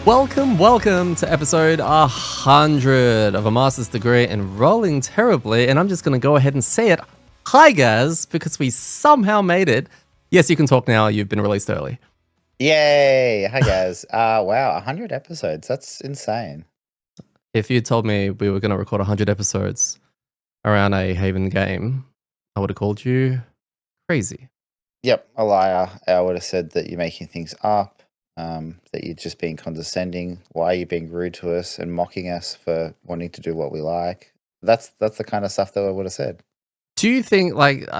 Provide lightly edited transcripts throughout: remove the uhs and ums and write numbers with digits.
Welcome to episode 100 of a master's degree and rolling terribly. And I'm just going to go ahead and say it. Hi, guys, because we somehow made it. Yes, you can talk now. You've been released early. Yay! Hi, guys. Wow, 100 episodes. That's insane. If you told me we were going to record 100 episodes around a Haven game, I would have called you crazy. Yep, a liar. I would have said that you're making things up, that you're just being condescending. Why are you being rude to us and mocking us for wanting to do what we like? That's the kind of stuff that I would have said. Do you think,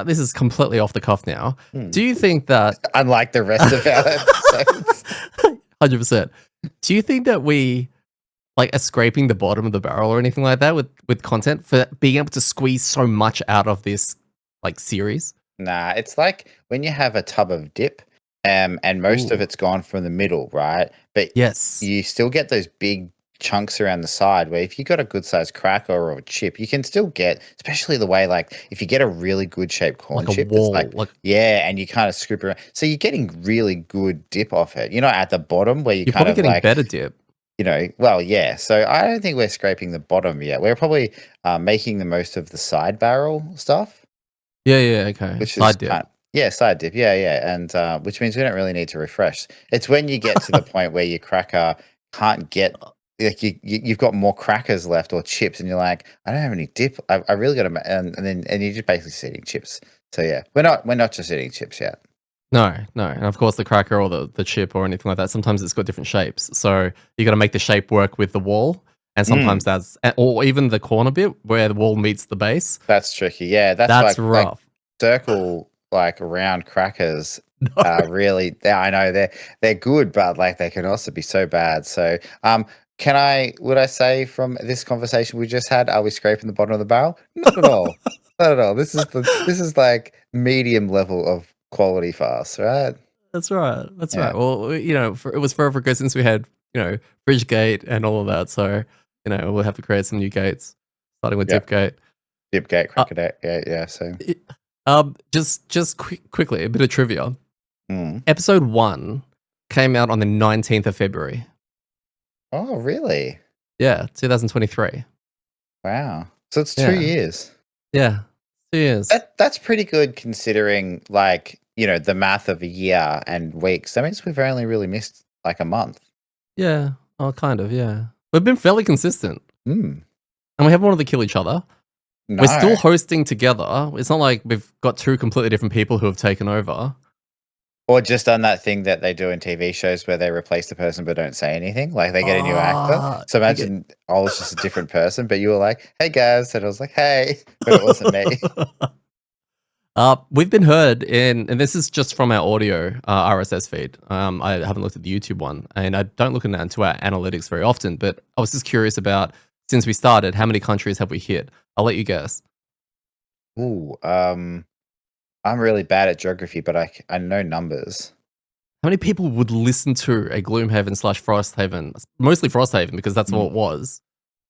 this is completely off the cuff now. Do you think that... Unlike the rest of our episodes. 100%. Do you think that we... are scraping the bottom of the barrel or anything like that with content for being able to squeeze so much out of this series? Nah, it's like when you have a tub of dip, and most of it's gone from the middle, right? But yes, you still get those big chunks around the side where if you got a good sized cracker or a chip, you can still get, especially the way if you get a really good shaped corn chip, it's and you kind of scoop around, so you're getting really good dip off it. You know, at the bottom where you're probably getting better dip. You know, well, yeah. So I don't think we're scraping the bottom yet. We're probably making the most of the side barrel stuff. Yeah, okay. Which side dip. Side dip. Yeah. And which means we don't really need to refresh. It's when you get to the point where your cracker can't get, you've got more crackers left or chips, and you're like, I don't have any dip. I really got to, and you're just basically eating chips. So yeah, we're not just eating chips yet. No. And of course, the cracker or the chip or anything like that, sometimes it's got different shapes. So you got to make the shape work with the wall. And sometimes that's, or even the corner bit where the wall meets the base. That's tricky. Yeah, that's rough. Circle, round crackers are really, I know they're good, but they can also be so bad. So, would I say from this conversation we just had, are we scraping the bottom of the barrel? Not at all. Not at all. This is medium level of quality for us, right? That's right. Well, it was forever ago since we had, Bridge Gate and all of that. So, we'll have to create some new gates, starting with Dipgate. Dipgate, Cracker Gate, yeah. So, just quickly, a bit of trivia. Episode 1 came out on the 19th of February. Oh, really? Yeah, 2023. Wow. So it's 2 years. Yeah, 2 years. That's pretty good considering, the math of a year and weeks. That means we've only really missed a month. Yeah, kind of, yeah. We've been fairly consistent. And we haven't wanted to kill each other. No. We're still hosting together. It's not like we've got two completely different people who have taken over. Or just done that thing that they do in TV shows where they replace the person but don't say anything. They get a new actor. So imagine I was just a different person, but you were like, hey guys. And I was like, hey, but it wasn't me. We've been heard and this is just from our audio RSS feed. I haven't looked at the YouTube one, and I don't look into our analytics very often, but I was just curious about, since we started, how many countries have we hit? I'll let you guess. Ooh, I'm really bad at geography, but I know numbers. How many people would listen to a Gloomhaven / Frosthaven, mostly Frosthaven because that's what it was,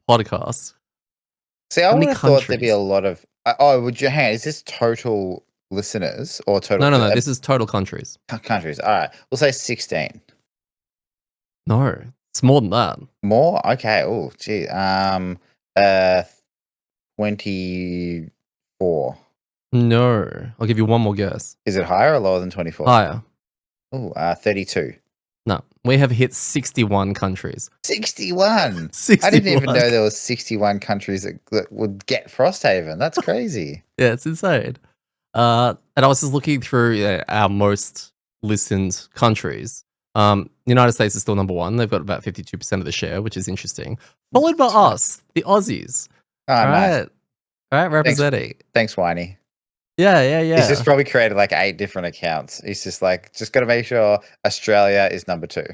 podcast? See, I would have thought there'd be a lot of... would you hang on, is this total listeners or total... No, this is total countries. Countries, all right. We'll say 16. No, it's more than that. More? Okay, oh, gee. 24. No, I'll give you one more guess. Is it higher or lower than 24? Higher. Oh, 32. No, we have hit 61 countries. 61? I didn't even know there was 61 countries that would get Frosthaven. That's crazy. Yeah, it's insane. And I was just looking through our most listened countries. United States is still number 1. They've got about 52% of the share, which is interesting. Followed by us, the Aussies. Oh, nice. All right, representing. Thanks, Whiny. Yeah. He's just probably created 8 different accounts. He's just just got to make sure Australia is number 2.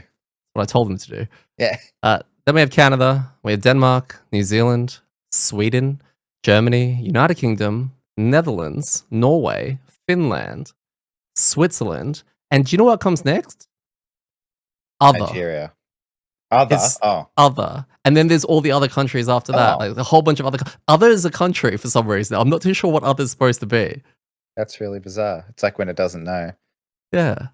What I told him to do. Yeah. Then we have Canada, we have Denmark, New Zealand, Sweden, Germany, United Kingdom, Netherlands, Norway, Finland, Switzerland, and do you know what comes next? Other. Nigeria. Other. And then there's all the other countries after that. A whole bunch of other... Other is a country for some reason. I'm not too sure what other is supposed to be. That's really bizarre. It's like when it doesn't know. Yeah.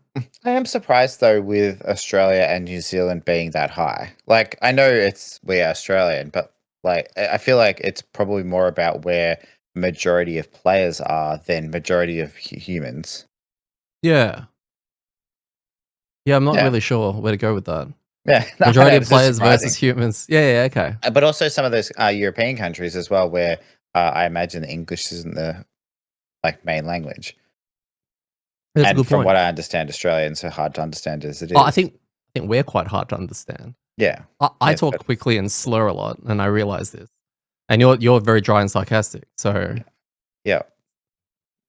I am surprised though with Australia and New Zealand being that high. Like I know we are Australian, but like I feel like it's probably more about where majority of players are than majority of humans. Yeah. Yeah, I'm not Yeah, really sure where to go with that. yeah. No, I know Majority of it's just players versus surprising. humans. Yeah, okay. But also some of those European countries as well, where I imagine English isn't the like main language. That's a And good from point. what I understand, Australian's so hard to understand as it Oh, is. I think we're quite hard to understand. Yeah, I yeah, talk quickly and slur a lot, and I realize this. And you're very dry and sarcastic. So yeah.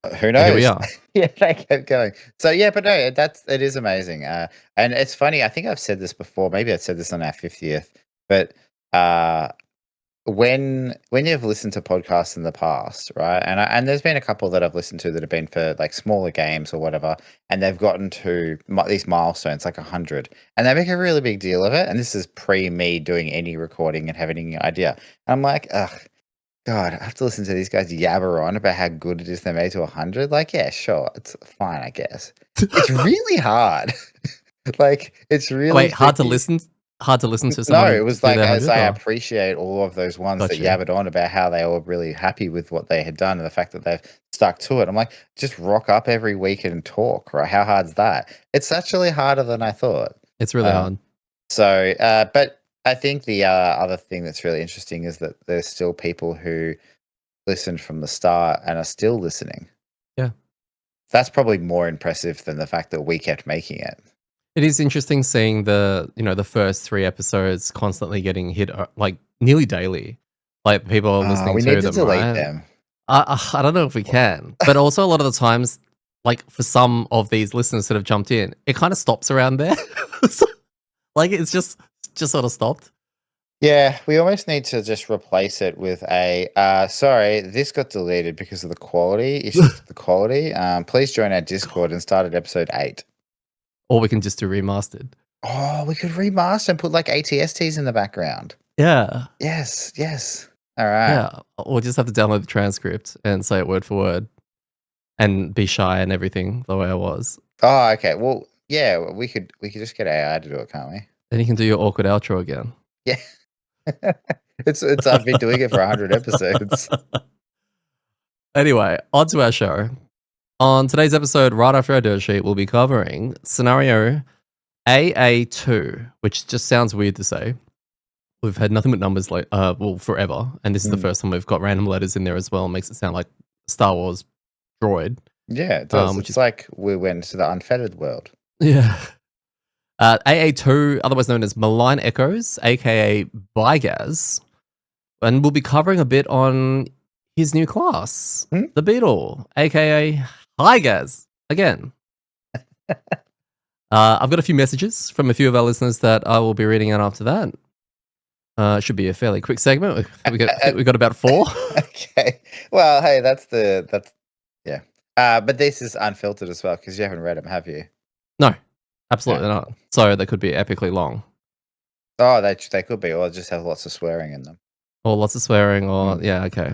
Who here we knows? are. Yeah, they kept going. So yeah, but no, it is amazing. And it's funny. I think I've said this before. Maybe I said this on our 50th. But uh, when you've listened to podcasts in the past, right? And there's been a couple that I've listened to that have been for like smaller games or whatever, and they've gotten to these milestones like 100, and they make a really big deal of it. And this is pre me doing any recording and having any idea. And I'm like, ugh. God, I have to listen to these guys yabber on about how good it is they made to 100. Like, yeah, sure, it's fine, I guess. It's really hard. Like, it's really Wait, tricky. hard to listen to No, it someone was do like their as 100 I or appreciate all of those ones got that you. yabbered on about how they were really happy with what they had done and the fact that they've stuck to it. I'm like, just rock up every week and talk, right? How hard's that? It's actually harder than I thought. It's really Um, hard. but I think the other thing that's really interesting is that there's still people who listened from the start and are still listening. Yeah. That's probably more impressive than the fact that we kept making it. It is interesting seeing the first 3 episodes constantly getting hit, like, nearly daily. Like, people are listening We need to to them, delete right? them. I don't know if we can, but also a lot of the times, like, for some of these listeners that have jumped in, it kinda stops around there. So, like, it's just sort of stopped. Yeah, we almost need to just replace it with sorry, this got deleted because of the quality, issues with the quality. Please join our Discord and start at episode 8. Or we can just do remastered. Oh, we could remaster and put like ATSTs in the background. Yeah. Yes, yes. All right. Yeah. Or just have to download the transcript and say it word for word and be shy and everything the way I was. Oh, okay. Well, yeah, we could just get AI to do it, can't we? Then you can do your awkward outro again. Yeah. It's I've been doing it for 100 episodes. Anyway, on to our show. On today's episode, right after our dirt sheet, we'll be covering scenario AA2, which just sounds weird to say. We've had nothing but numbers like forever, and this is the Mm. first time we've got random letters in there as well. Makes it sound like Star Wars droid, Yeah, it does. which It's is like we went to the unfettered world. yeah. AA2, otherwise known as Malign Echoes, aka Bygaz, and we'll be covering a bit on his new class, Hmm? the Beetle, aka Hygaz. Again, I've got a few messages from a few of our listeners that I will be reading out after that. It should be a fairly quick segment. I think we got about 4. Okay. Well, hey, that's yeah. But this is unfiltered as well because you haven't read them, have you? No, Yeah. absolutely not. So they could be epically long, Oh, they could be, or just have lots of swearing in them. or lots of swearing, or Mm. yeah, okay.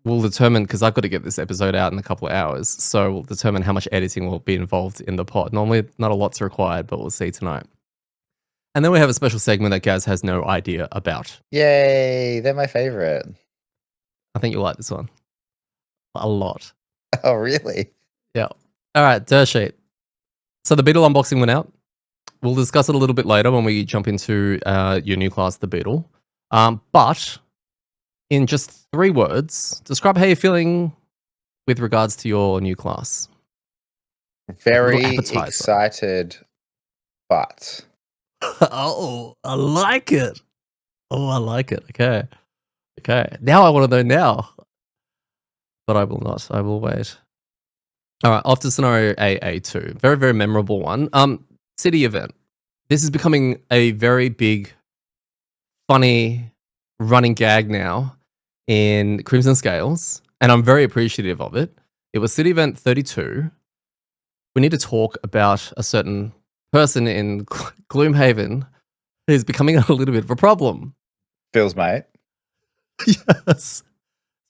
We'll determine because I've got to get this episode out in a couple of hours, so we'll determine how much editing will be involved in the pod. Normally, not a lot's required, but we'll see tonight. And then we have a special segment that Gaz has no idea about. Yay! They're my favorite. I think you'll like this one a lot. Oh, really? Yeah. All right, dirt sheet. So the Beetle unboxing went out. We'll discuss it a little bit later when we jump into your new class, the Beetle. But in just 3 words, describe how you're feeling with regards to your new class. Very appetizer. excited, but Oh, I like it. Oh, I like it. Okay. Okay. Now I want to know now. But I will not. I will wait. All right. Off to scenario AA2. Very, very memorable one. City event. This is becoming a very big, funny running gag now in Crimson Scales, and I'm very appreciative of it. It was City Event 32. We need to talk about a certain person in Gloomhaven who's becoming a little bit of a problem. feels, mate. Yes.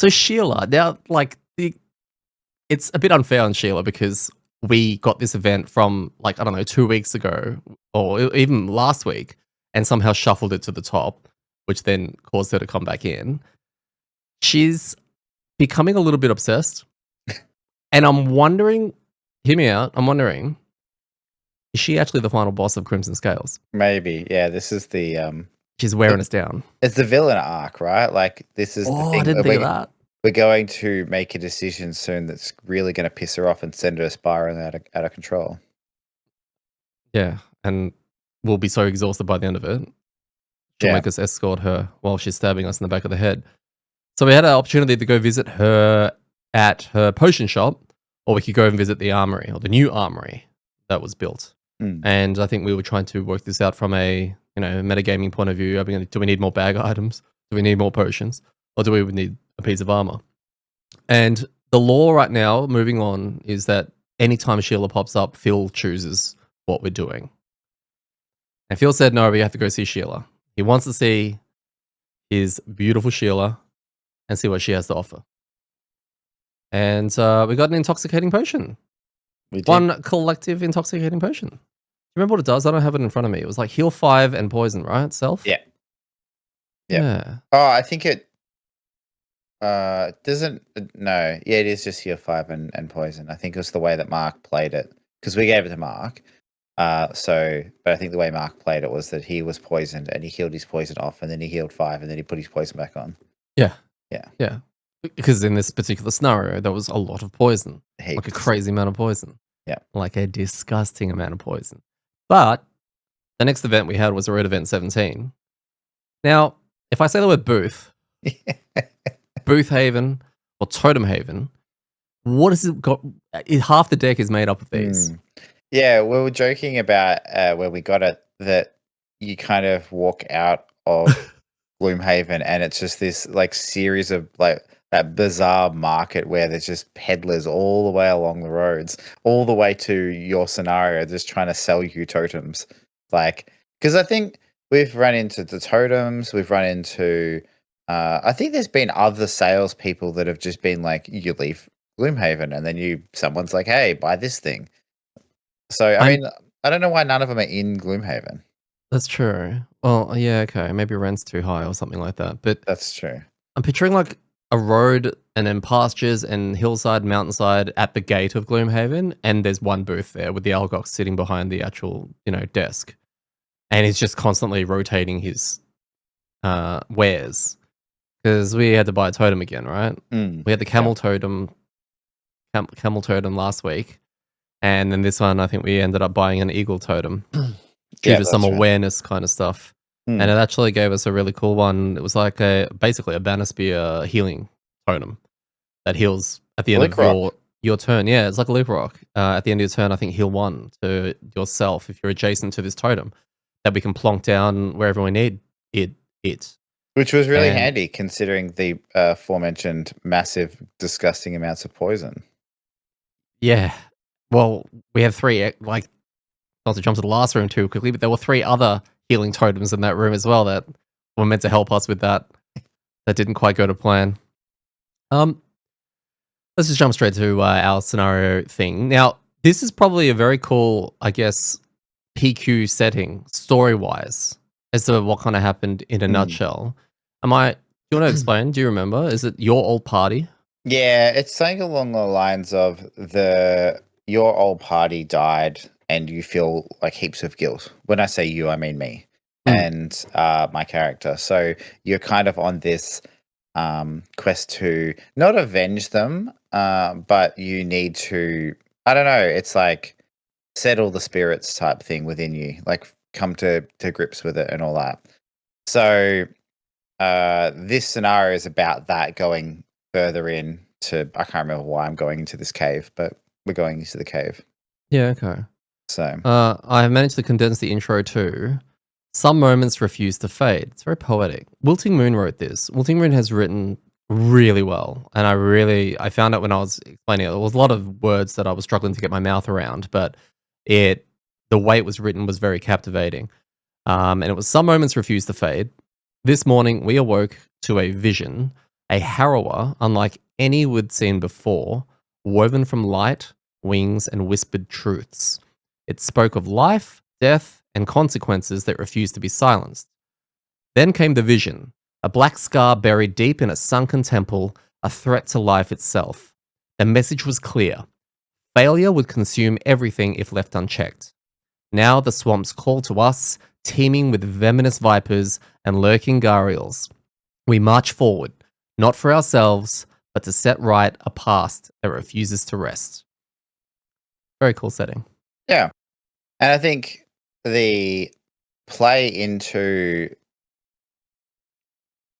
So Sheila, now, like, it's a bit unfair on Sheila because we got this event from, like, I don't know, 2 weeks ago or even last week and somehow shuffled it to the top, which then caused her to come back in. She's becoming a little bit obsessed, and I'm wondering, hear me out, I'm wondering, is she actually the final boss of Crimson Scales? Maybe. Yeah, this is the She's wearing us down. it's the villain arc, right? Like this is the Oh, I thing. didn't think of that. We're going to make a decision soon that's really going to piss her off and send her spiraling out of control. Yeah, and we'll be so exhausted by the end of it. She'll Yeah. make us escort her while she's stabbing us in the back of the head. So we had an opportunity to go visit her at her potion shop, or we could go and visit the armory, or the new armory that was built. Mm. And I think we were trying to work this out from a, metagaming point of view. Do we need more bag items? Do we need more potions? Or do we need a piece of armor? And the law right now, moving on, is that anytime Sheila pops up, Phil chooses what we're doing. And Phil said, no, we have to go see Sheila. He wants to see his beautiful Sheila and see what she has to offer. And we got an intoxicating potion. We did. One collective intoxicating potion. Do you remember what it does? I don't have it in front of me. It was like heal 5 and poison, right? Self? Yeah. Yeah. Oh, I think it doesn't. No. Yeah, it is just heal 5 and poison. I think it was the way that Mark played it because we gave it to Mark. But I think the way Mark played it was that he was poisoned and he healed his poison off, and then he healed 5, and then he put his poison back on. Yeah. Yeah. Yeah. Because in this particular scenario, there was a lot of poison. Heaps. Like a crazy amount of poison. Yeah. Like a disgusting amount of poison. But the next event we had was Red Event 17. Now, if I say the word booth, Booth Haven or Totem Haven, what has it got? Half the deck is made up of these. Yeah, we were joking about when we got it that you kind of walk out of Gloomhaven and it's just this like series of like that bizarre market where there's just peddlers all the way along the roads, all the way to your scenario, just trying to sell you totems. Like, because I think we've run into the totems, we've run into, I think there's been other salespeople that have just been like, you leave Gloomhaven and then someone's like, hey, buy this thing. So, I mean, I don't know why none of them are in Gloomhaven. That's true. Well, yeah, okay. Maybe rent's too high or something like that. But That's true. I'm picturing like a road and then pastures and hillside, mountainside at the gate of Gloomhaven. And there's one booth there with the Algox sitting behind the actual, desk. And he's just constantly rotating his wares. Because we had to buy a totem again, right? We had the camel totem, camel totem last week. And then this one, I think we ended up buying an eagle totem due to some awareness kind of stuff. And it actually gave us a really cool one. It was like basically a Bannerspear healing totem that heals at the end of your turn. Yeah, it's like a leap rock. At the end of your turn, I think heal 1 to yourself if you're adjacent to this totem that we can plonk down wherever we need it. Which was really handy considering the aforementioned massive, disgusting amounts of poison. Yeah. Well, we have 3, like, not to jump to the last room too quickly, but there were 3 other healing totems in that room as well that were meant to help us with that. That didn't quite go to plan. Let's just jump straight to our scenario thing. Now, this is probably a very cool, I guess, PQ setting, story-wise, as to what kind of happened in a nutshell. Do you want to explain? Do you remember? Is it your old party? Yeah, it's something along the lines of your old party died and you feel like heaps of guilt. When I say you, I mean me and my character. So you're kind of on this quest to not avenge them, but you need to, I don't know, it's like settle the spirits type thing within you, like come to grips with it and all that. So this scenario is about that, going further in to, I can't remember why I'm going into this cave, but we're going into the cave. Yeah, okay. So I have managed to condense the intro to some moments refuse to fade. It's very poetic. Wilting Moon wrote this. Wilting Moon has written really well, and I found out when I was explaining it, there was a lot of words that I was struggling to get my mouth around, but the way it was written was very captivating. And it was some moments refuse to fade. This morning we awoke to a vision, a harrower unlike any we'd seen before, woven from light, wings, and whispered truths. It spoke of life, death, and consequences that refused to be silenced. Then came the vision, a black scar buried deep in a sunken temple, a threat to life itself. The message was clear. Failure would consume everything if left unchecked. Now the swamps call to us, teeming with venomous vipers and lurking gharials. We march forward, not for ourselves, but to set right a past that refuses to rest. Very cool setting. Yeah. And I think the play into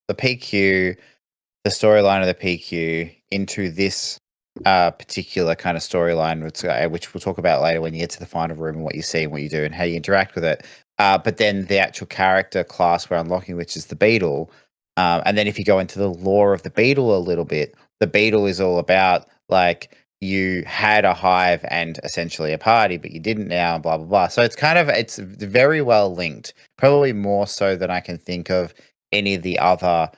the PQ, the storyline of the PQ, into this particular kind of storyline, which we'll talk about later when you get to the final room and what you see and what you do and how you interact with it. But then the actual character class we're unlocking, which is the Beetle. And then if you go into the lore of the Beetle a little bit, the Beetle is all about like you had a hive and essentially a party, but you didn't now, and blah blah blah. So it's very well linked, probably more so than I can think of any of the other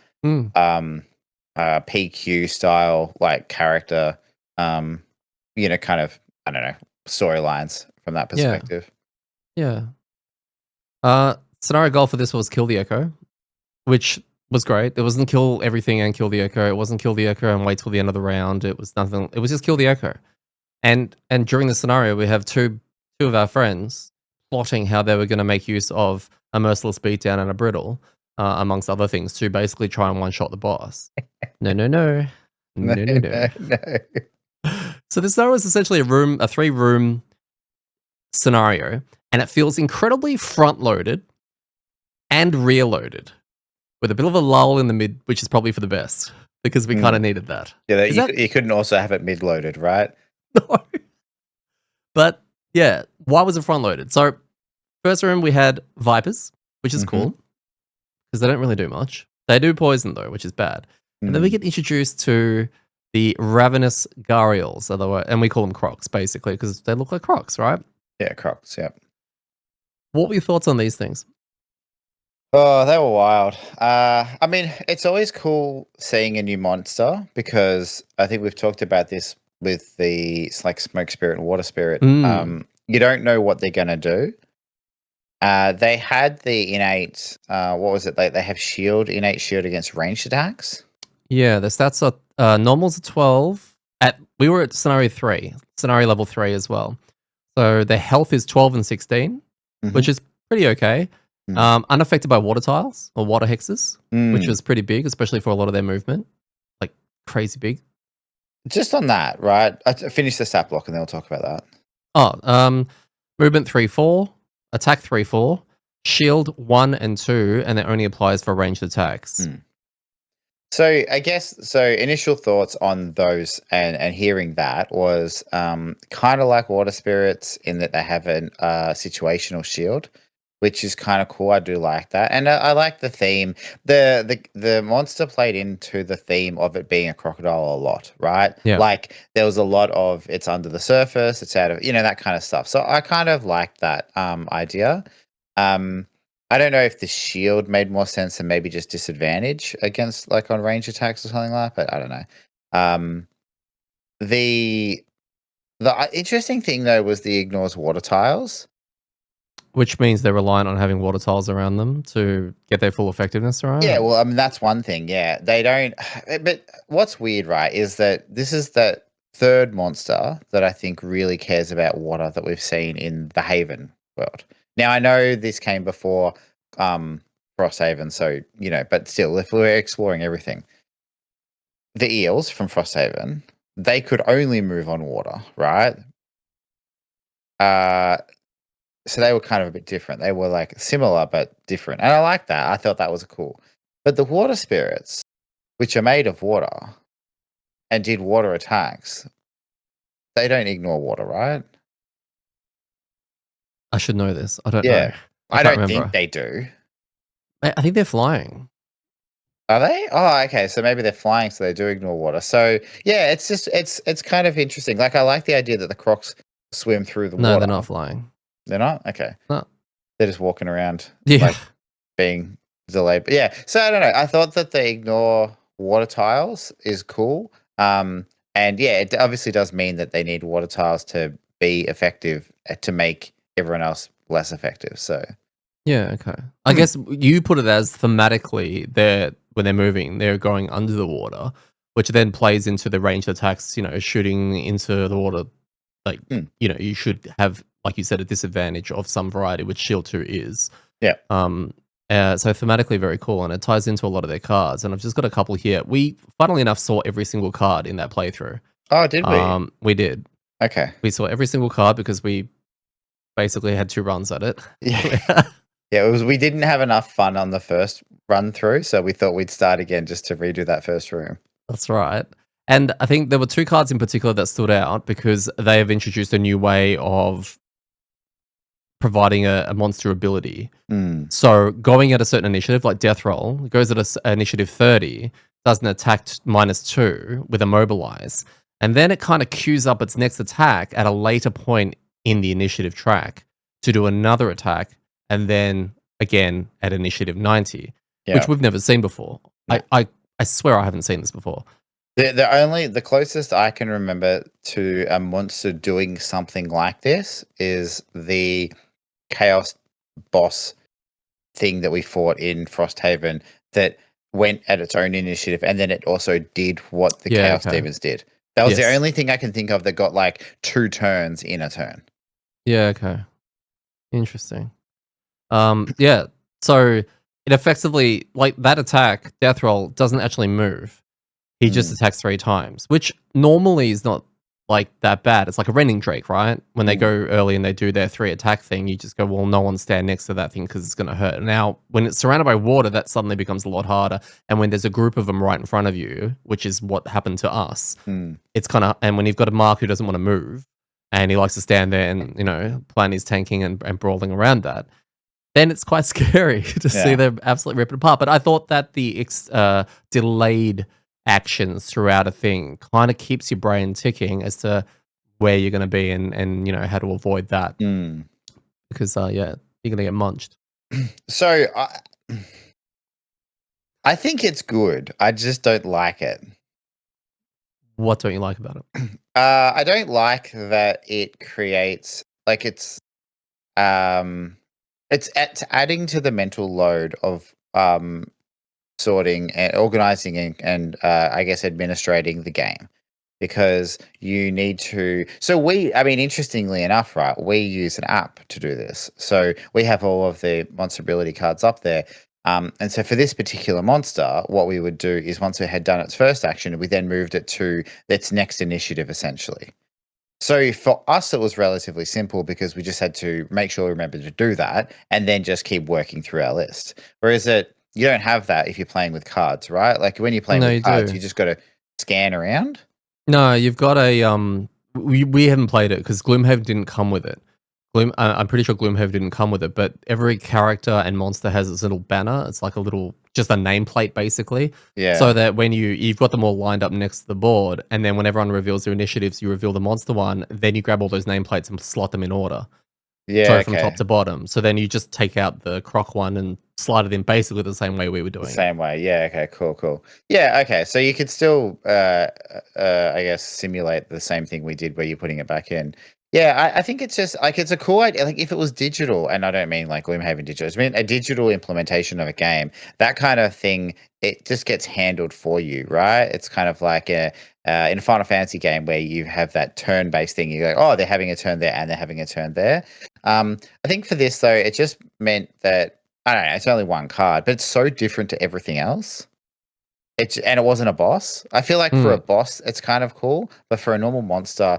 PQ style like character, kind of, I don't know, storylines from that perspective. Yeah. Scenario goal for this was kill the Echo, which was great. It wasn't kill everything and kill the Echo. It wasn't kill the Echo and wait till the end of the round. It was nothing. It was just kill the Echo. And during the scenario, we have two of our friends plotting how they were going to make use of a merciless beatdown and a brittle, amongst other things, to basically try and one-shot the boss. No. No. So this scenario is essentially a 3-room scenario, and it feels incredibly front-loaded and rear-loaded, with a bit of a lull in the mid, which is probably for the best, because we kind of needed that. Yeah, you couldn't also have it mid-loaded, right? No. But yeah, why was it front-loaded? So first room we had Vipers, which is cool, because they don't really do much. They do poison though, which is bad. And then we get introduced to the ravenous gharials, and we call them crocs basically because they look like crocs, right? Yeah, crocs. Yeah. What were your thoughts on these things? Oh, they were wild. I mean, it's always cool seeing a new monster because I think we've talked about this with the like smoke spirit and water spirit. You don't know what they're gonna do. They had the innate. What was it? They have innate shield against ranged attacks. Yeah, the stats are normals are 12. We were at scenario level 3 as well. So their health is 12 and 16, which is pretty okay. Unaffected by water tiles or water hexes, which was pretty big, especially for a lot of their movement. Like crazy big. Just on that, right? I finish the stat block and then we'll talk about that. Movement 3-4, attack 3-4, shield 1 and 2, and it only applies for ranged attacks. So I guess initial thoughts on those and hearing that was kind of like water spirits in that they have a situational shield, which is kind of cool. I do like that, and I like the theme. The monster played into the theme of it being a crocodile a lot, right? Yeah. Like there was a lot of it's under the surface, it's out of that kind of stuff. So I kind of like that idea. I don't know if the shield made more sense than maybe just disadvantage against like on range attacks or something like that, but I don't know. The interesting thing though was the ignores water tiles. Which means they're reliant on having water tiles around them to get their full effectiveness, right? Yeah, well, I mean, that's one thing. Yeah, they don't. But what's weird, right, is that this is the third monster that I think really cares about water that we've seen in the Haven world. Now, I know this came before Frosthaven, so, but still, if we're exploring everything, the eels from Frosthaven, they could only move on water, right? So they were kind of a bit different. They were like similar but different. And I like that. I thought that was cool. But the water spirits, which are made of water and did water attacks, they don't ignore water, right? I should know this. I don't know. I can't don't remember. think they do. I think they're flying. Are they? Oh, okay. So maybe they're flying, so they do ignore water. So yeah, it's just it's kind of interesting. Like I like the idea that the crocs swim through the water. No, they're not flying. They're not? Okay. No. They're just walking around Yeah. like being delayed. But yeah, so I don't know. I thought that the ignore water tiles is cool. And And yeah, it obviously does mean that they need water tiles to be effective to make everyone else less effective. So Yeah, okay. I hmm, guess you put it as thematically they're when they're moving, they're going under the water, which then plays into the range attacks, shooting into the water. Like, hmm, you should have, like you said, a disadvantage of some variety, which Shield 2 is. yeah. Um, so thematically very cool, and it ties into a lot of their cards. And I've just got a couple here. We, funnily enough, saw every single card in that playthrough. Oh, did we? We did. Okay. We saw every single card because we basically had 2 runs at it. Yeah. Yeah, it was we didn't have enough fun on the first run through, so we thought we'd start again just to redo that first room. That's right. And I think there were 2 cards in particular that stood out because they have introduced a new way of providing a monster ability. Mm, So going at a certain initiative, like Death Roll, goes at initiative 30, does an attack -2 with Immobilize, and then it kind of queues up its next attack at a later point in the initiative track to do another attack, and then again at initiative 90, yeah. which we've never seen before. No. I swear I haven't seen this before. The closest I can remember to a monster doing something like this is the chaos boss thing that we fought in Frosthaven that went at its own initiative, and then it also did what the Yeah, chaos okay. demons did. That was the Yes. only thing I can think of that got like 2 turns in a turn. Yeah, okay. Interesting. Yeah. So it effectively, like that attack, Death Roll, doesn't actually move. He just Mm, attacks 3 times, which normally is not like that bad. It's like a Rending Drake, right? When they go mm, early and they do their 3 attack thing, you just go, well, no one stand next to that thing because it's going to hurt. Now, when it's surrounded by water, that suddenly becomes a lot harder. And when there's a group of them right in front of you, which is what happened to us, mm. it's kind of, and when you've got a Mark who doesn't want to move and he likes to stand there and, plan his tanking and brawling around that, then it's quite scary to see Yeah. them absolutely rip it apart. But I thought that the delayed actions throughout a thing kind of keeps your brain ticking as to where you're going to be and how to avoid that Mm. because yeah, you're going to get munched. So I think it's good. I just don't like it. What don't you like about it? I don't like that it creates like it's adding to the mental load of sorting and organizing and I guess administrating the game because you need to. So I mean, interestingly enough, right, we use an app to do this. So we have all of the monster ability cards up there. And so for this particular monster, what we would do is once it had done its first action, we then moved it to its next initiative, essentially. So for us, it was relatively simple because we just had to make sure we remember to do that and then just keep working through our list. Whereas you don't have that if you're playing with cards, right? Like when you're playing No, with you cards, do. you just got to scan around. No, you've got a we haven't played it because Gloomhaven didn't come with it. I'm pretty sure Gloomhaven didn't come with it, but every character and monster has its little banner. It's like a little, just a nameplate basically, so Yeah. that when you've got them all lined up next to the board, and then when everyone reveals their initiatives, you reveal the monster one. Then you grab all those nameplates and slot them in order. Yeah. So from top Okay. to bottom. So then you just take out the croc one and slide it in basically the same way we were The doing it. same way. Yeah. Okay. Cool. Cool. Yeah. Okay. So you could still, I guess, simulate the same thing we did where you're putting it back in. Yeah. I think it's just like it's a cool idea. Like if it was digital, and I don't mean like Gloomhaven digital, I mean a digital implementation of a game, that kind of thing, it just gets handled for you, right? It's kind of like in a Final Fantasy game where you have that turn-based thing. You go, oh, they're having a turn there and they're having a turn there. I think for this though, it just meant that I don't know, it's only one card, but it's so different to everything else. And it wasn't a boss. I feel like for a Mm. boss, it's kind of cool, but for a normal monster,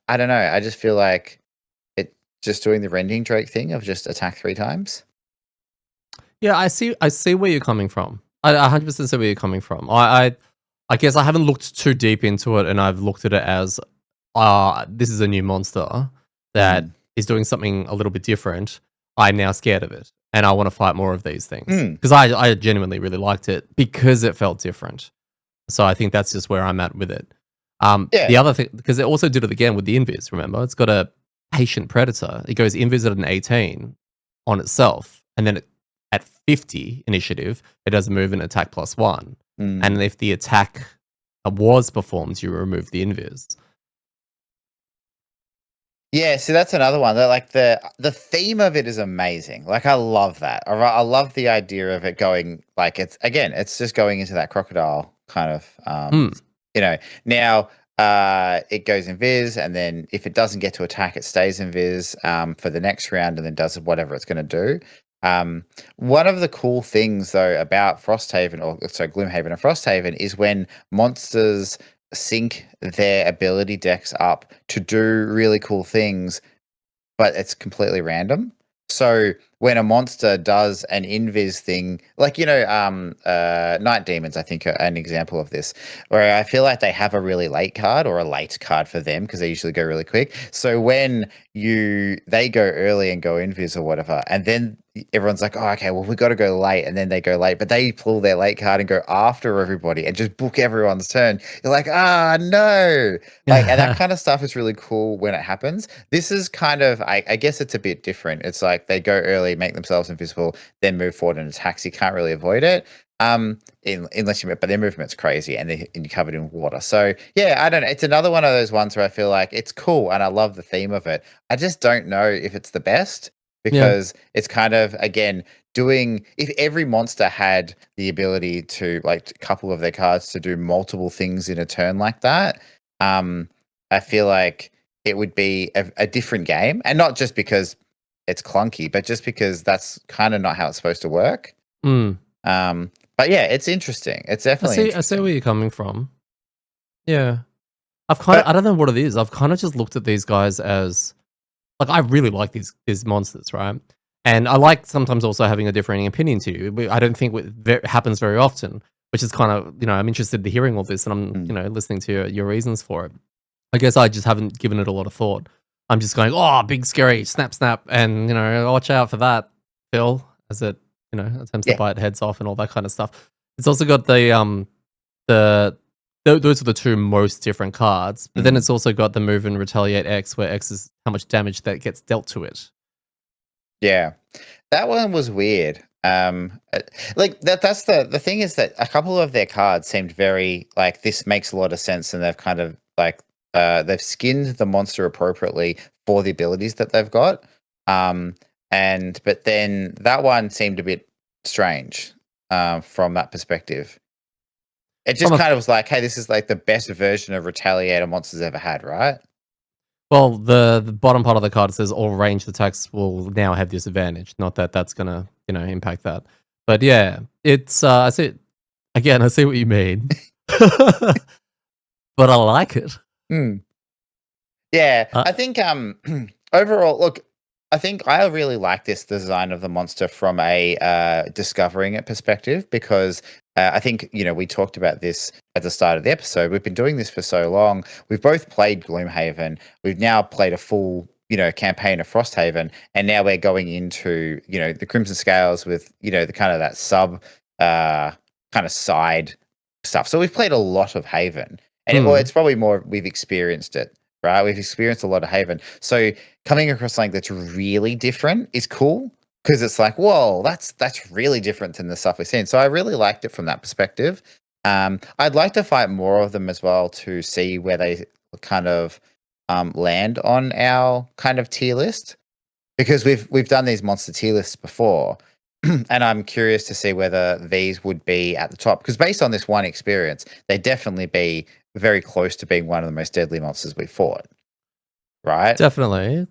I don't know. I just feel like it just doing the rending Drake thing of just attack 3 times. Yeah, I see where you're coming from. I 100% see where you're coming from. I guess I haven't looked too deep into it, and I've looked at it as, this is a new monster that Mm. is doing something a little bit different. I'm now scared of it, and I want to fight more of these things Mm. because I genuinely really liked it because it felt different. So I think that's just where I'm at with it. The Yeah. other thing, because it also did it again with the invis. Remember, it's got a patient predator. It goes invis at an 18 on itself, and then at 50 initiative, it does a move and attack +1. And Mm. if the attack was performed, you remove the invis. Yeah, so that's another one. That like the theme of it is amazing. Like I love that. I love the idea of it going like it's just going into that crocodile kind of Hmm. Now it goes in Viz, and then if it doesn't get to attack, it stays in Viz for the next round and then does whatever it's gonna do. One of the cool things though about Frosthaven, or sorry, Gloomhaven and Frosthaven, is when monsters sync their ability decks up to do really cool things, but it's completely random. So when a monster does an invis thing, like Night Demons, I think are an example of this, where I feel like they have a really late card or a late card for them because they usually go really quick. So when they go early and go invis or whatever, and then everyone's like, oh, okay, well we got to go late, and then they go late, but they pull their late card and go after everybody and just book everyone's turn. You're like, no, and that kind of stuff is really cool when it happens. This is kind of, I guess it's a bit different. It's like they go early, make themselves invisible, then move forward and attack. So you can't really avoid it. But their movement's crazy and you're covered in water. So yeah, I don't know. It's another one of those ones where I feel like it's cool and I love the theme of it. I just don't know if it's the best Yeah. because it's kind of, again, if every monster had the ability to, like, a couple of their cards to do multiple things in a turn like that, I feel like it would be a different game, and not just because it's clunky, but just because that's kind of not how it's supposed to work. Mm. But yeah, it's interesting. It's definitely I see where interesting. you're coming from. Yeah. I don't know what it is. I've kind of just looked at these guys as like I really like these monsters, right? And I like sometimes also having a differing opinion to you. I don't think it happens very often, which is kind of I'm interested in hearing all this, and I'm Mm. listening to your reasons for it. I guess I just haven't given it a lot of thought. I'm just going, oh, big scary snap snap, and watch out for that, Phil, as it attempts to Yeah. bite heads off and all that kind of stuff. It's also got the those are the two most different cards, but then Mm. it's also got the move and retaliate X, where X is how much damage that gets dealt to it. Yeah. That one was weird. Like that's the thing is that a couple of their cards seemed very like this makes a lot of sense, and they've kind of like they've skinned the monster appropriately for the abilities that they've got. And but then that one seemed a bit strange from that perspective. It just From a kind of was like, hey, this is like the best version of Retaliator monsters ever had, right? Well, the bottom part of the card says all ranged attacks will now have disadvantage. Not that that's gonna impact that, but yeah, it's I see again. I see what you mean, but I like it. Hmm. Yeah, Uh, I think overall, look, I think I really like this design of the monster from a discovering it perspective because I think we talked about this at the start of the episode. We've been doing this for so long. We've both played Gloomhaven. We've now played a full campaign of Frosthaven, and now we're going into the Crimson Scales with the kind of that sub kind of side stuff. So we've played a lot of Haven, and hmm. it's probably more we've experienced it, right? We've experienced a lot of Haven. So coming across something that's really different is cool because it's like, whoa, that's really different than the stuff we've seen. So I really liked it from that perspective. I'd like to fight more of them as well to see where they kind of land on our kind of tier list because we've done these monster tier lists before. And I'm curious to see whether these would be at the top because based on this one experience, they'd definitely be very close to being one of the most deadly monsters we fought, right? Definitely.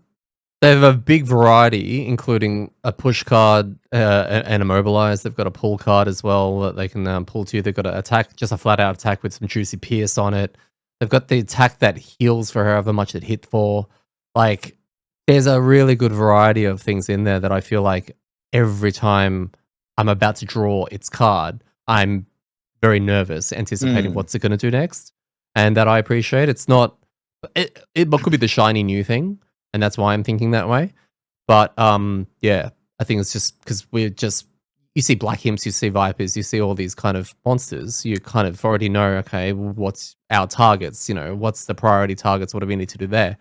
They have a big variety, including a push card and immobilize. They've got a pull card as well that they can pull to. They've got an attack, just a flat out attack with some juicy pierce on it. They've got the attack that heals for however much it hit for. Like, there's a really good variety of things in there that I feel like every time I'm about to draw its card, I'm very nervous, anticipating Mm, what's it going to do next, and that I appreciate. It's not. It could be the shiny new thing, and that's why I'm thinking that way. But yeah, I think it's just because you see black imps, you see vipers, you see all these kind of monsters. You kind of already know, okay, what's our targets? What's the priority targets? What do we need to do there?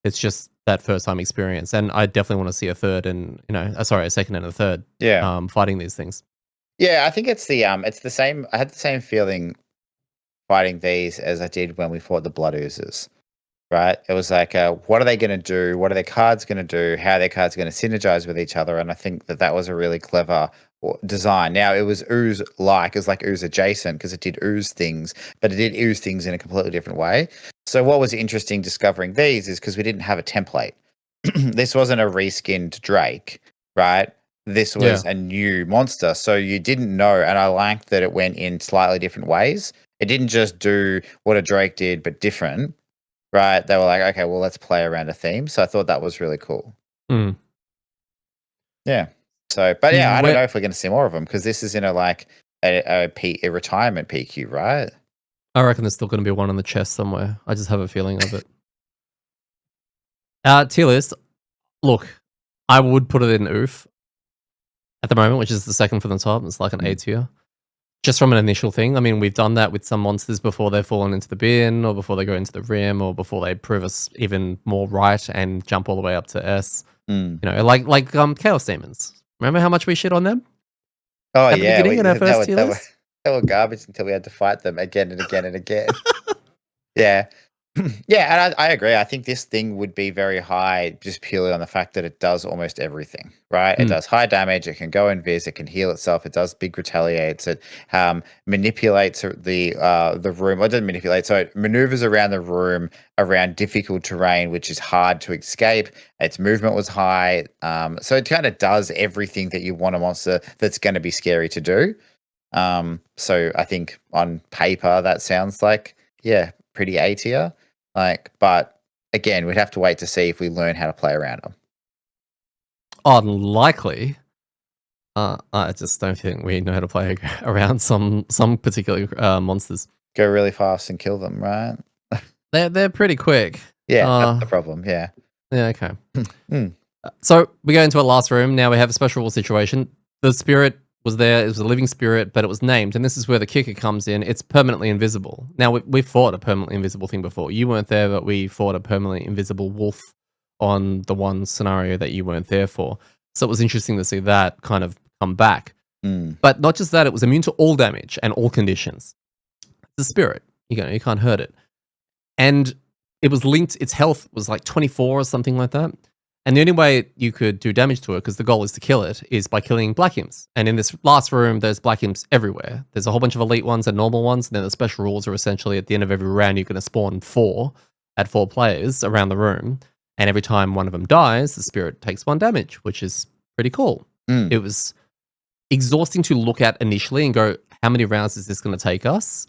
It's just that first time experience, and I definitely want to see a third and sorry, a second and a third yeah. fighting these things. Yeah, I think it's the same. I had the same feeling fighting these as I did when we fought the blood oozes. Right? It was like, what are they going to do? What are their cards going to do? How are their cards going to synergize with each other? And I think that was a really clever design. Now, it was ooze-like. It was like ooze adjacent because it did ooze things, but it did ooze things in a completely different way. So what was interesting discovering these is because we didn't have a template. This wasn't a reskinned Drake, right? This Yeah. was a new monster. So you didn't know. And I liked that it went in slightly different ways. It didn't just do what a Drake did, but different. Right, they were like, "Okay, well, let's play around a theme." So I thought that was really cool. Mm. Yeah. So, but yeah, I don't Where, know if we're going to see more of them because this is in a retirement PQ, right? I reckon there's still going to be one on the chest somewhere. I just have a feeling of it. Tier list. Look, I would put it in oof at the moment, which is the second from the top. It's like an A tier. Just from an initial thing. I mean, we've done that with some monsters before they've fallen into the bin, or before they go into the rim, or before they prove us even more right and jump all the way up to S. You know, like Chaos Demons. Remember how much we shit on them Oh at the yeah, beginning in our first tier they list? were garbage until we had to fight them again and again and again. Yeah. Yeah, and I agree. I think this thing would be very high just purely on the fact that it does almost everything, right? It Mm. does high damage, it can go invis, it can heal itself, it does big retaliates, it manipulates the room, or it doesn't manipulate, so it maneuvers around the room around difficult terrain, which is hard to escape. Its movement was high. So it kind of does everything that you want a monster that's going to be scary to do. So I think on paper that sounds like, yeah, pretty A tier. Like, but again, we'd have to wait to see if we learn how to play around them. Unlikely. I just don't think we know how to play around some particular monsters. Go really fast and kill them, right? They're pretty quick. Yeah, that's the problem. Yeah. Yeah, okay. Mm. So we go into a last room. Now we have a special rule situation. The spirit was there. It was a living spirit, but it was named. And this is where the kicker comes in. It's permanently invisible. Now, we fought a permanently invisible thing before. You weren't there, but we fought a permanently invisible wolf on the one scenario that you weren't there for. So it was interesting to see that kind of come back. Mm. But not just that, it was immune to all damage and all conditions. The spirit, you can't hurt it. And it was linked, its health was like 24 or something like that. And the only way you could do damage to it, because the goal is to kill it, is by killing black imps. And in this last room, there's black imps everywhere. There's a whole bunch of elite ones and normal ones. And then the special rules are essentially at the end of every round, you're going to spawn 4 players around the room. And every time one of them dies, the spirit takes 1 damage, which is pretty cool. Mm. It was exhausting to look at initially and go, how many rounds is this going to take us?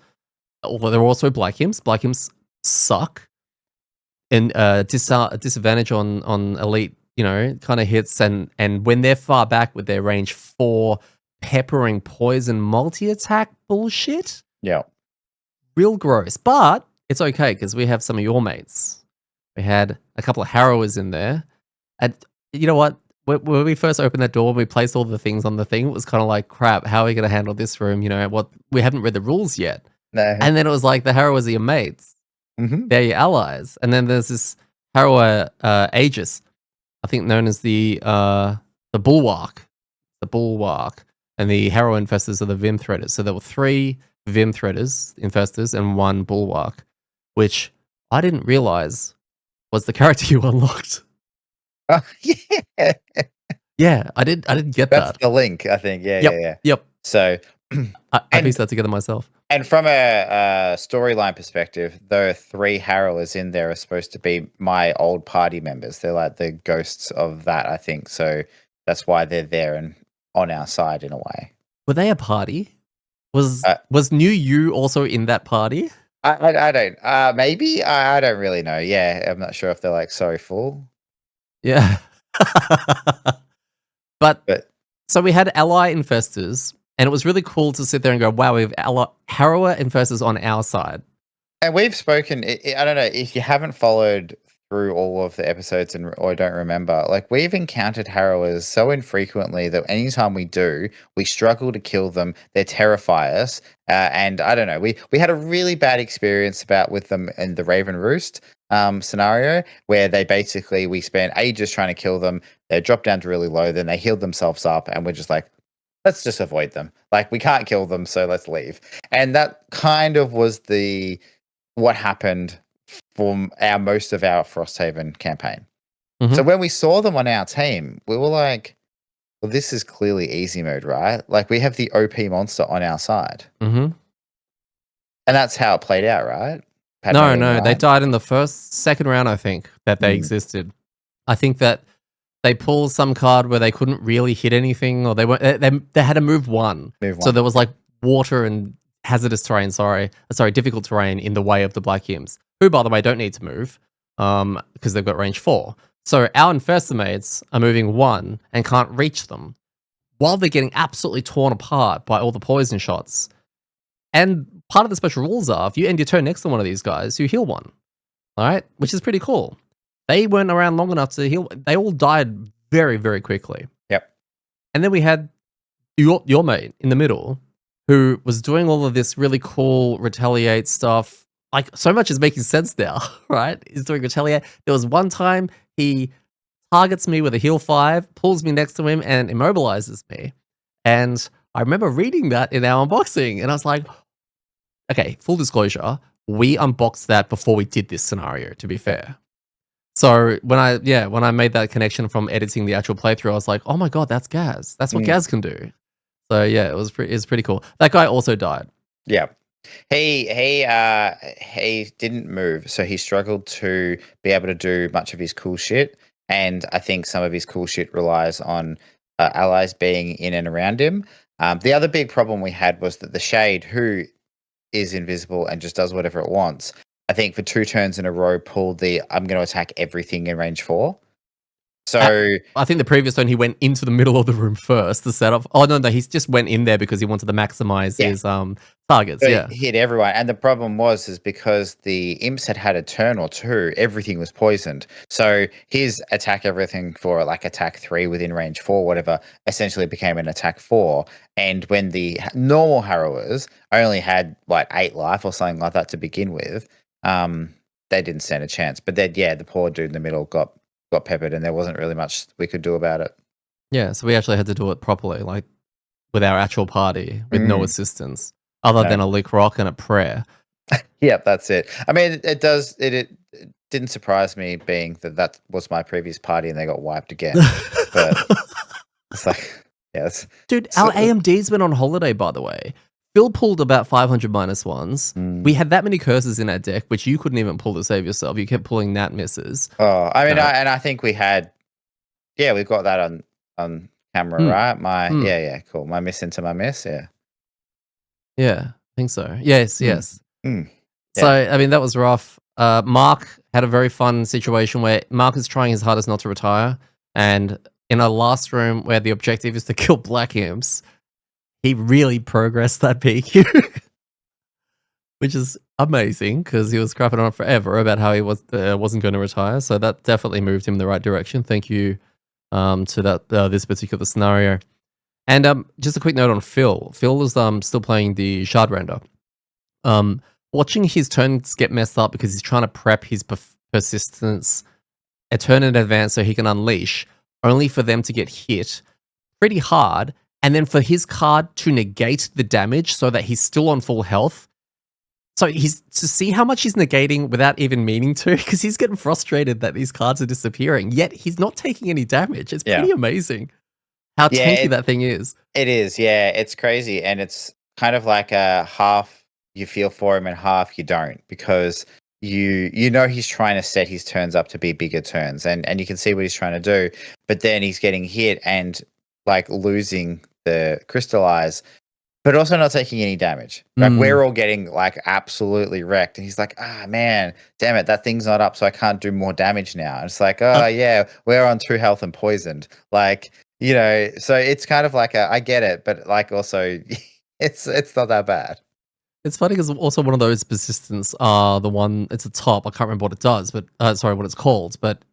Although there are also black imps. Black imps suck. And disadvantage on elite, kind of hits. And when they're far back with their range 4 peppering poison multi-attack bullshit, Yeah. real gross. But it's okay because we have some of your mates. We had a couple of harrowers in there. And you know what? When we first opened that door, we placed all the things on the thing. It was kind of like, crap, how are we going to handle this room? We haven't read the rules yet. No. And then it was like, the harrowers are your mates. Mm-hmm. They're your allies. And then there's this harrower Aegis, I think known as the Bulwark. The Bulwark. And the harrow infestors are the Vim Threaders. So there were 3 Vim Threaders, infestors, and 1 Bulwark, which I didn't realize was the character you unlocked. Yeah. Yeah, I didn't get That's that. the link, I think. Yeah, Yep, yeah. yep. So, I pieced that together myself. And from a storyline perspective, the 3 harrowers in there are supposed to be my old party members. They're like the ghosts of that, I think. So that's why they're there and on our side in a way. Were they a party? Was New You also in that party? I don't. Maybe I don't really know. Yeah, I'm not sure if they're like so full. Yeah. But But so we had ally infestors, and it was really cool to sit there and go, wow, we have harrower infestors on our side. and we've spoken. I don't know if you haven't followed through all of the episodes or don't remember. Like we've encountered harrowers so infrequently that anytime we do, we struggle to kill them. They terrify us, and I don't know. We had a really bad experience with them in the Raven Roost scenario where we spent ages trying to kill them. They dropped down to really low, then they healed themselves up, and we're just like, let's just avoid them. Like, we can't kill them, so let's leave. And that kind of was what happened for most of our Frosthaven campaign. So Mhm. when we saw them on our team, we were like, well, this is clearly easy mode, right? Like, we have the OP monster on our side. Mhm. And that's how it played out, right? No, Padme, no, they right? died in the second round, I think, that they Mm, existed. I think that they pulled some card where they couldn't really hit anything, or they weren't. They had to move one, move so one. there was like water and hazardous terrain. Sorry, difficult terrain in the way of the Black Imps, who, by the way, don't need to move, because they've got range 4. So our Infestamates are moving one and can't reach them, while they're getting absolutely torn apart by all the poison shots. And part of the special rules are if you end your turn next to one of these guys, you heal one. All right, which is pretty cool. They weren't around long enough to heal. They all died very, very quickly. Yep. And then we had your mate in the middle who was doing all of this really cool retaliate stuff. Like, so much is making sense now, right? He's doing retaliate. There was one time he targets me with a heal 5, pulls me next to him, and immobilizes me. And I remember reading that in our unboxing, and I was like, okay, full disclosure, we unboxed that before we did this scenario, to be fair. So when I made that connection from editing the actual playthrough, I was like, "Oh my god, that's Gaz. That's what Mm, Gaz can do." So yeah, it was pretty cool. That guy also died. yeah. He didn't move, so he struggled to be able to do much of his cool shit. And I think some of his cool shit relies on allies being in and around him. The other big problem we had was that the Shade, who is invisible and just does whatever it wants, I think for 2 turns in a row pulled the I'm going to attack everything in range 4. At So I think the previous one, he went into the middle of the room first to set up. Oh no, he just went in there because he wanted to maximize yeah, his targets. so Yeah. he hit everyone, and the problem is because the imps had a turn or two, everything was poisoned. So his attack everything for like attack 3 within range 4, whatever, essentially became an attack 4. And when the normal harrowers only had like 8 life or something like that to begin with, they didn't stand a chance. But then, yeah, the poor dude in the middle got peppered, and there wasn't really much we could do about it. Yeah, so we actually had to do it properly, like with our actual party, with no Mm, assistance other no. than a lick rock and a prayer. Yep, that's it. I mean, it didn't surprise me being that was my previous party and they got wiped again. But it's like, yeah, Dude, it's our AMD's been on holiday, by the way. Phil pulled about 500 minus ones. We mm. had that many curses in our deck, which you couldn't even pull to save yourself. You kept pulling nat misses. Oh, I mean, Uh, I think we had, yeah, we've got that on camera, mm, right? mm, Yeah, cool. My miss into my miss, yeah. yeah, I think so. Yes, Mm, yes. mm, So, yeah. I mean, that was rough. Mark had a very fun situation where Mark is trying his hardest not to retire. And in a last room where the objective is to kill black imps, he really progressed that PQ. Which is amazing because he was crapping on it forever about how he wasn't going to retire. So that definitely moved him in the right direction. Thank you to that this particular scenario. And just a quick note on Phil. Phil is still playing the Shard Render. Watching his turns get messed up because he's trying to prep his persistence a turn in advance so he can unleash, only for them to get hit pretty hard, and then for his card to negate the damage so that he's still on full health. So he's to see how much he's negating without even meaning to, because he's getting frustrated that these cards are disappearing, yet he's not taking any damage. It's Yeah. pretty amazing how Yeah, tanky that thing is. it is. Yeah, it's crazy. And it's kind of like a half you feel for him and half you don't, because you know he's trying to set his turns up to be bigger turns, and you can see what he's trying to do, but then he's getting hit and like losing the crystallize, but also not taking any damage. Like, Mm. we're all getting like absolutely wrecked, and he's like, ah, man, damn it, that thing's not up, so I can't do more damage now. And it's like, Uh, oh yeah, we're on 2 health and poisoned. Like, so it's kind of like I get it, but like also, it's not that bad. it's funny because also one of those persistence are the one, it's a top, I can't remember what it does, but sorry, what it's called, but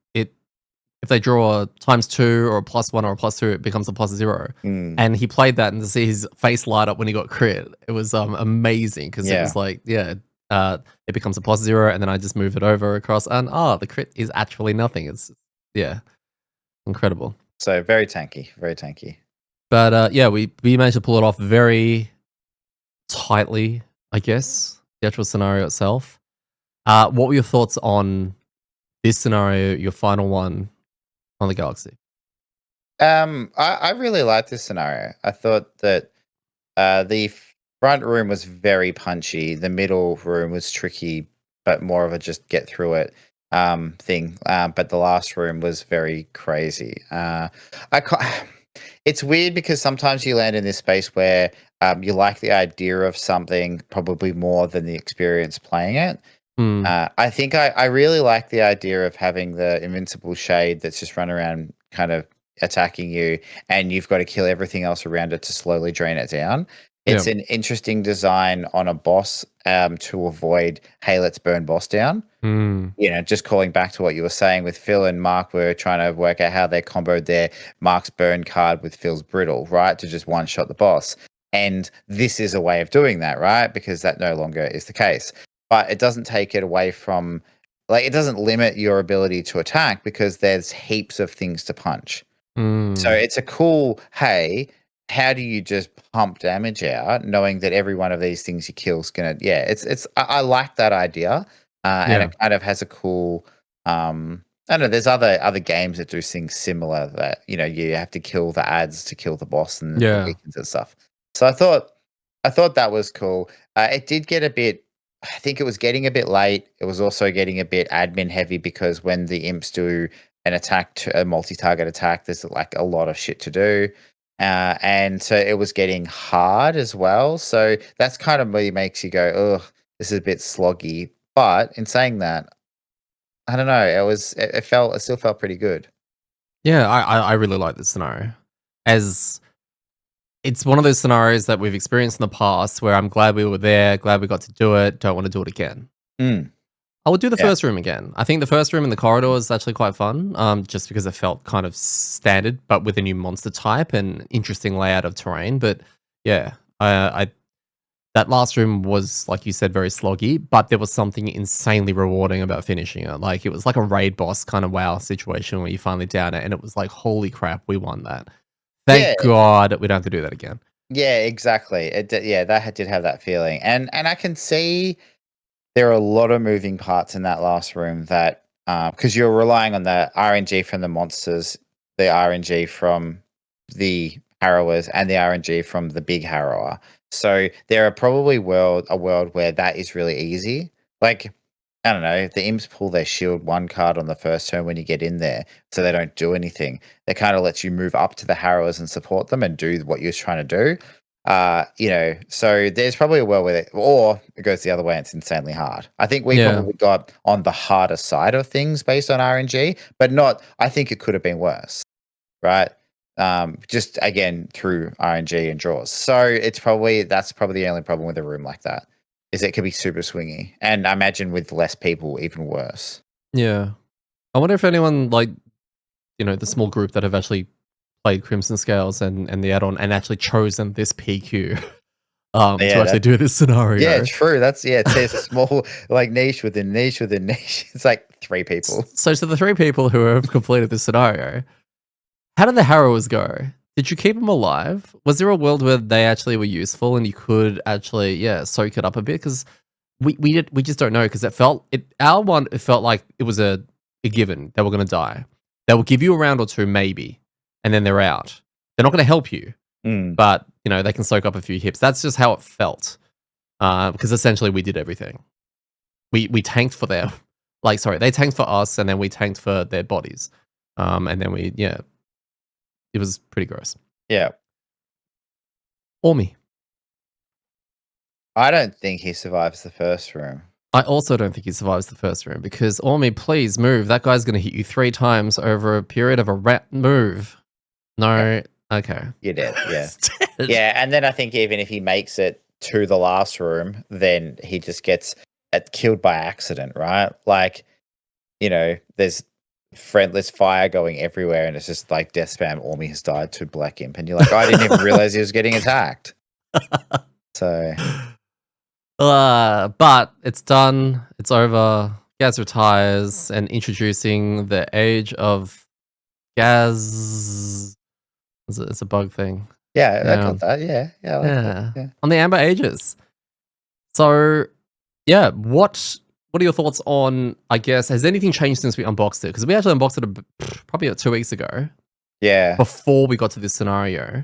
if they draw a +2 or a +1 or a +2, it becomes a +0. Mm, And he played that, and to see his face light up when he got crit, it was amazing because it yeah. was like, yeah, it becomes a +0, and then I just move it over across, and the crit is actually nothing. It's yeah, incredible. So very tanky, very tanky. But yeah, we managed to pull it off very tightly, I guess, the actual scenario itself. What were your thoughts on this scenario, your final one on the Galaxy? I really liked this scenario. I thought that the front room was very punchy. The middle room was tricky, but more of a just get through it thing. But the last room was very crazy. I ca- it's weird because sometimes you land in this space where you like the idea of something probably more than the experience playing it. Mm, I think I really like the idea of having the invincible shade that's just run around kind of attacking you, and you've got to kill everything else around it to slowly drain it down. yeah. It's an interesting design on a boss to avoid, hey, let's burn boss down. Mm, Just calling back to what you were saying with Phil and Mark, were trying to work out how they comboed their Mark's burn card with Phil's brittle, right? To just one shot the boss. And this is a way of doing that, right? Because that no longer is the case. But it doesn't take it away from, like, it doesn't limit your ability to attack because there's heaps of things to punch. So mm, it's a cool, hey, how do you just pump damage out, knowing that every one of these things you kill is gonna, yeah, I like that idea, and yeah, it kind of has a cool, I don't know. There's other games that do things similar that you have to kill the ads to kill the boss and it yeah. weakens and stuff. So I thought that was cool. It did get a bit. I think it was getting a bit late. It was also getting a bit admin heavy because when the imps do an attack to a multi-target attack, there's like a lot of shit to do. And so it was getting hard as well. So that's kind of really makes you go, oh, this is a bit sloggy. But in saying that, I don't know, it still felt pretty good. Yeah, I really like this scenario. As it's one of those scenarios that we've experienced in the past where I'm glad we were there, glad we got to do it, don't want to do it again. Mm, I would do the yeah. first room again. I think the first room in the corridor is actually quite fun, just because it felt kind of standard, but with a new monster type and interesting layout of terrain. But yeah, I that last room was, like you said, very sloggy, but there was something insanely rewarding about finishing it. Like it was like a raid boss kind of wow situation where you finally down it, and it was like, holy crap, we won that. Yeah, Thank God we don't have to do that again. yeah, exactly. Yeah, did have that feeling. And I can see there are a lot of moving parts in that last room that because you're relying on the RNG from the monsters, the RNG from the harrowers, and the RNG from the big harrower. So there are probably a world where that is really easy. Like, I don't know, the imps pull their shield one card on the first turn when you get in there, so they don't do anything. They kind of lets you move up to the harrowers and support them and do what you're trying to do. So there's probably a world with it, or it goes the other way and it's insanely hard. I think we Yeah, probably got on the harder side of things based on RNG, but not, I think it could have been worse, right? Just again through RNG and draws. So that's probably the only problem with a room like that is it could be super swingy, and I imagine with less people, even worse. yeah. I wonder if anyone like the small group that have actually played Crimson Scales and the add-on and actually chosen this PQ to Yeah, actually do this yeah, scenario. true. It's a small like niche within niche within niche. It's like three people. So to the three people who have completed this scenario, how did the Harrowers go? Did you keep them alive? Was there a world where they actually were useful and you could actually, yeah, soak it up a bit? Because we just don't know because our one it felt like it was a given they were going to die. They will give you a round or two maybe, and then they're out. They're not going to help you, Mm. but they can soak up a few hips. That's just how it felt. Because essentially we did everything. We tanked for them, like sorry, they tanked for us, and then we tanked for their bodies. And then it was pretty gross. Yeah. Or me. I don't think he survives the first room. I also don't think he survives the first room because Ormi, please move. That guy's going to hit you 3 times over a period of a rat move. Yeah, No. Okay. you're dead. Yeah. It's dead. Yeah, and then I think even if he makes it to the last room, then he just gets killed by accident, right? Like, there's friendless fire going everywhere, and it's just like death spam. Ormi has died to Black Imp, and you're like, I didn't even realize he was getting attacked. So But it's done. It's over. Gaz retires and introducing the age of Gaz. It's a bug thing. Yeah, I Yeah. got that. Yeah, I like that. Yeah. Yeah. On the Amber Ages. So, yeah, what are your thoughts on, I guess, has anything changed since we unboxed it? Because we actually unboxed it probably about 2 weeks ago Yeah. before we got to this scenario.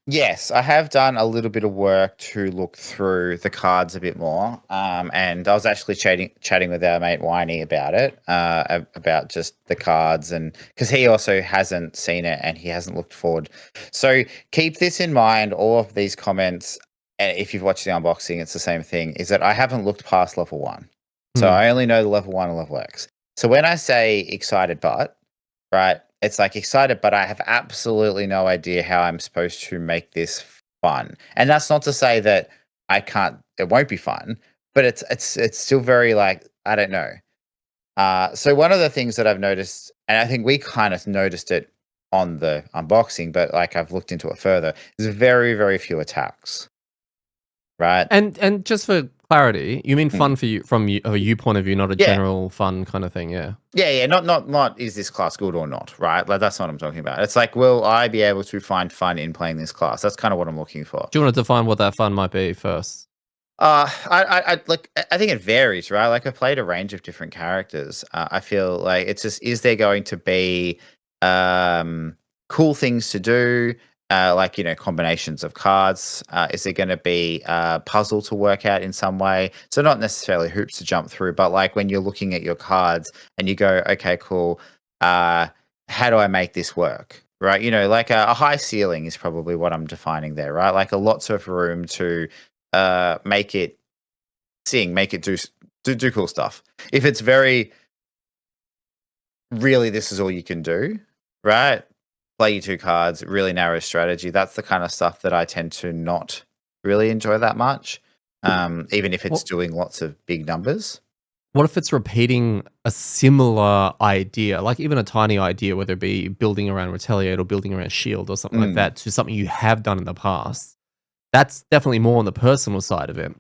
Yes, I have done a little bit of work to look through the cards a bit more. And I was actually chatting with our mate Winey about it, about just the cards, and because he also hasn't seen it and he hasn't looked forward. So keep this in mind. All of these comments, and if you've watched the unboxing, it's the same thing. Is that I haven't looked past level 1, so Hmm. I only know the level 1 and level X. So when I say excited, but right? It's like excited, but I have absolutely no idea how I'm supposed to make this fun. And that's not to say that I can't it won't be fun, but it's still very like I don't know. So one of the things that I've noticed, and I think we kind of noticed it on the unboxing, but like I've looked into it further, is very, very few attacks. Right? And just for clarity, you mean Mm. fun for you from a you point of view, not a Yeah. general fun kind of thing, yeah? Yeah, not is this class good or not, right? Like that's not what I'm talking about. It's like, will I be able to find fun in playing this class? That's kind of what I'm looking for. Do you want to define what that fun might be first? I like. I think it varies, right? Like I've played a range of different characters. I feel like it's just, is there going to be cool things to do? Like combinations of cards. Is there going to be a puzzle to work out in some way? So not necessarily hoops to jump through, but like when you're looking at your cards and you go, okay, cool. How do I make this work? Right? Like a high ceiling is probably what I'm defining there, right? Like a lots of room to make it sing, make it do cool stuff. If it's very really this is all you can do, right? Play your 2 cards, really narrow strategy. That's the kind of stuff that I tend to not really enjoy that much. Even if it's What doing lots of big numbers. what if it's repeating a similar idea, like even a tiny idea, whether it be building around Retaliate or building around Shield or something like Mm, that, to something you have done in the past? That's definitely more on the personal side of it.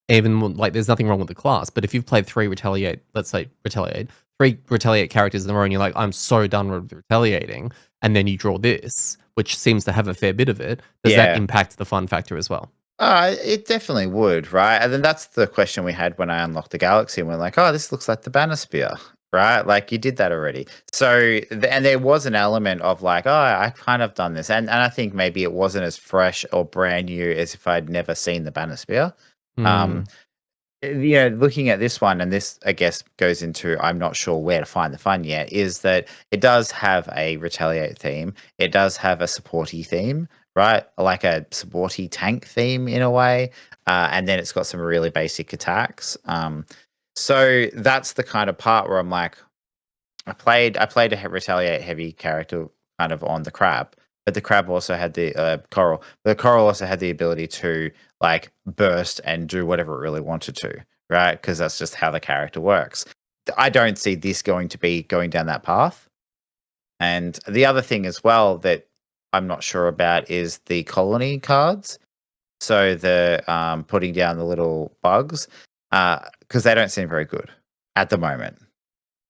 Like, there's nothing wrong with the class, but if you've played 3 Retaliate, let's say Retaliate, 3 Retaliate characters in a row, and you're like, "I'm so done with retaliating," and then you draw this, which seems to have a fair bit of it, does that yeah. impact the fun factor as well? It definitely would, right? And then that's the question we had when I unlocked the galaxy, and we're like, "Oh, this looks like the Banosphere," right? Like you did that already. So, and there was an element of like, "Oh, I kind of done this," and I think maybe it wasn't as fresh or brand new as if I'd never seen the Banosphere. Um, Hmm. looking at this one, and this I guess goes into I'm not sure where to find the fun yet, is that it does have a retaliate theme. It does have a supporty theme, right? Like a supporty tank theme in a way. And then it's got some really basic attacks. So that's the kind of part where I'm like, I played a retaliate heavy character kind of on the crab, but the crab also had the coral. The coral also had the ability to like burst and do whatever it really wanted to, right? Because that's just how the character works. I don't see this going to be going down that path. And the other thing as well that I'm not sure about is the colony cards. So the putting down the little bugs, because they don't seem very good at the moment.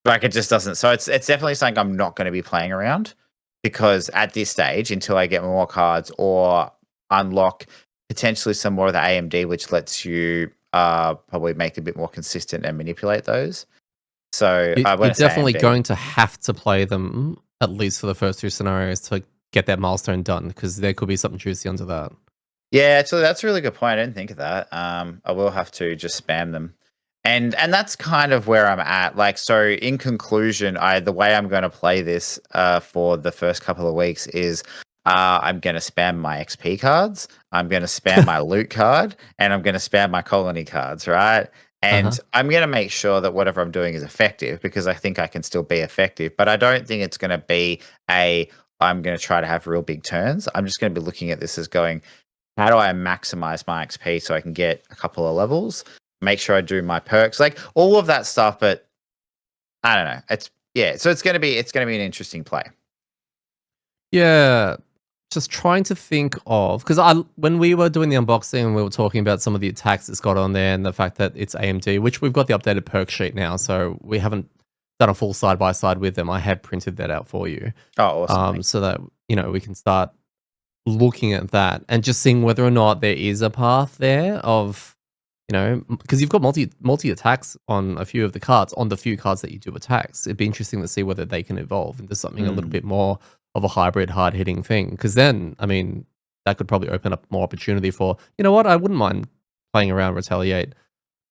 Like, it just doesn't, so it's definitely something I'm not gonna be playing around, because at this stage, until I get more cards or unlock potentially some more of the AMD, which lets you, probably make it a bit more consistent and manipulate those. So, when You're I say definitely AMD. going to have to play them, at least for the first 2 scenarios, to get that milestone done, because there could be something juicy under that. Yeah, actually, that's a really good point. I didn't think of that. I will have to just spam them, and that's kind of where I'm at. Like, so in conclusion, the way I'm going to play this for the first couple of weeks is I'm going to spam my XP cards, I'm going to spam my loot card, and I'm going to spam my colony cards, right? Uh-huh. And I'm going to make sure that whatever I'm doing is effective, because I think I can still be effective, but I don't think it's going to be a I'm going to try to have real big turns. I'm just going to be looking at this as going, how do I maximize my XP so I can get a couple of levels? Make sure I do my perks, like all of that stuff. But I don't know. It's yeah. So it's gonna be an interesting play. Yeah. Just trying to think of, because I when we were doing the unboxing and we were talking about some of the attacks it's got on there and the fact that it's AMD, which we've got the updated perk sheet now, so we haven't done a full side by side with them. I have printed that out for you, Oh, awesome. Thank so that we can start looking at that and just seeing whether or not there is a path there of, because you've got multi attacks on a few of the cards, on the few cards that you do attacks. It'd be interesting to see whether they can evolve into something a little Mm. bit more of a hybrid, hard hitting thing. Because then, I mean, that could probably open up more opportunity for, you know what, I wouldn't mind playing around Retaliate,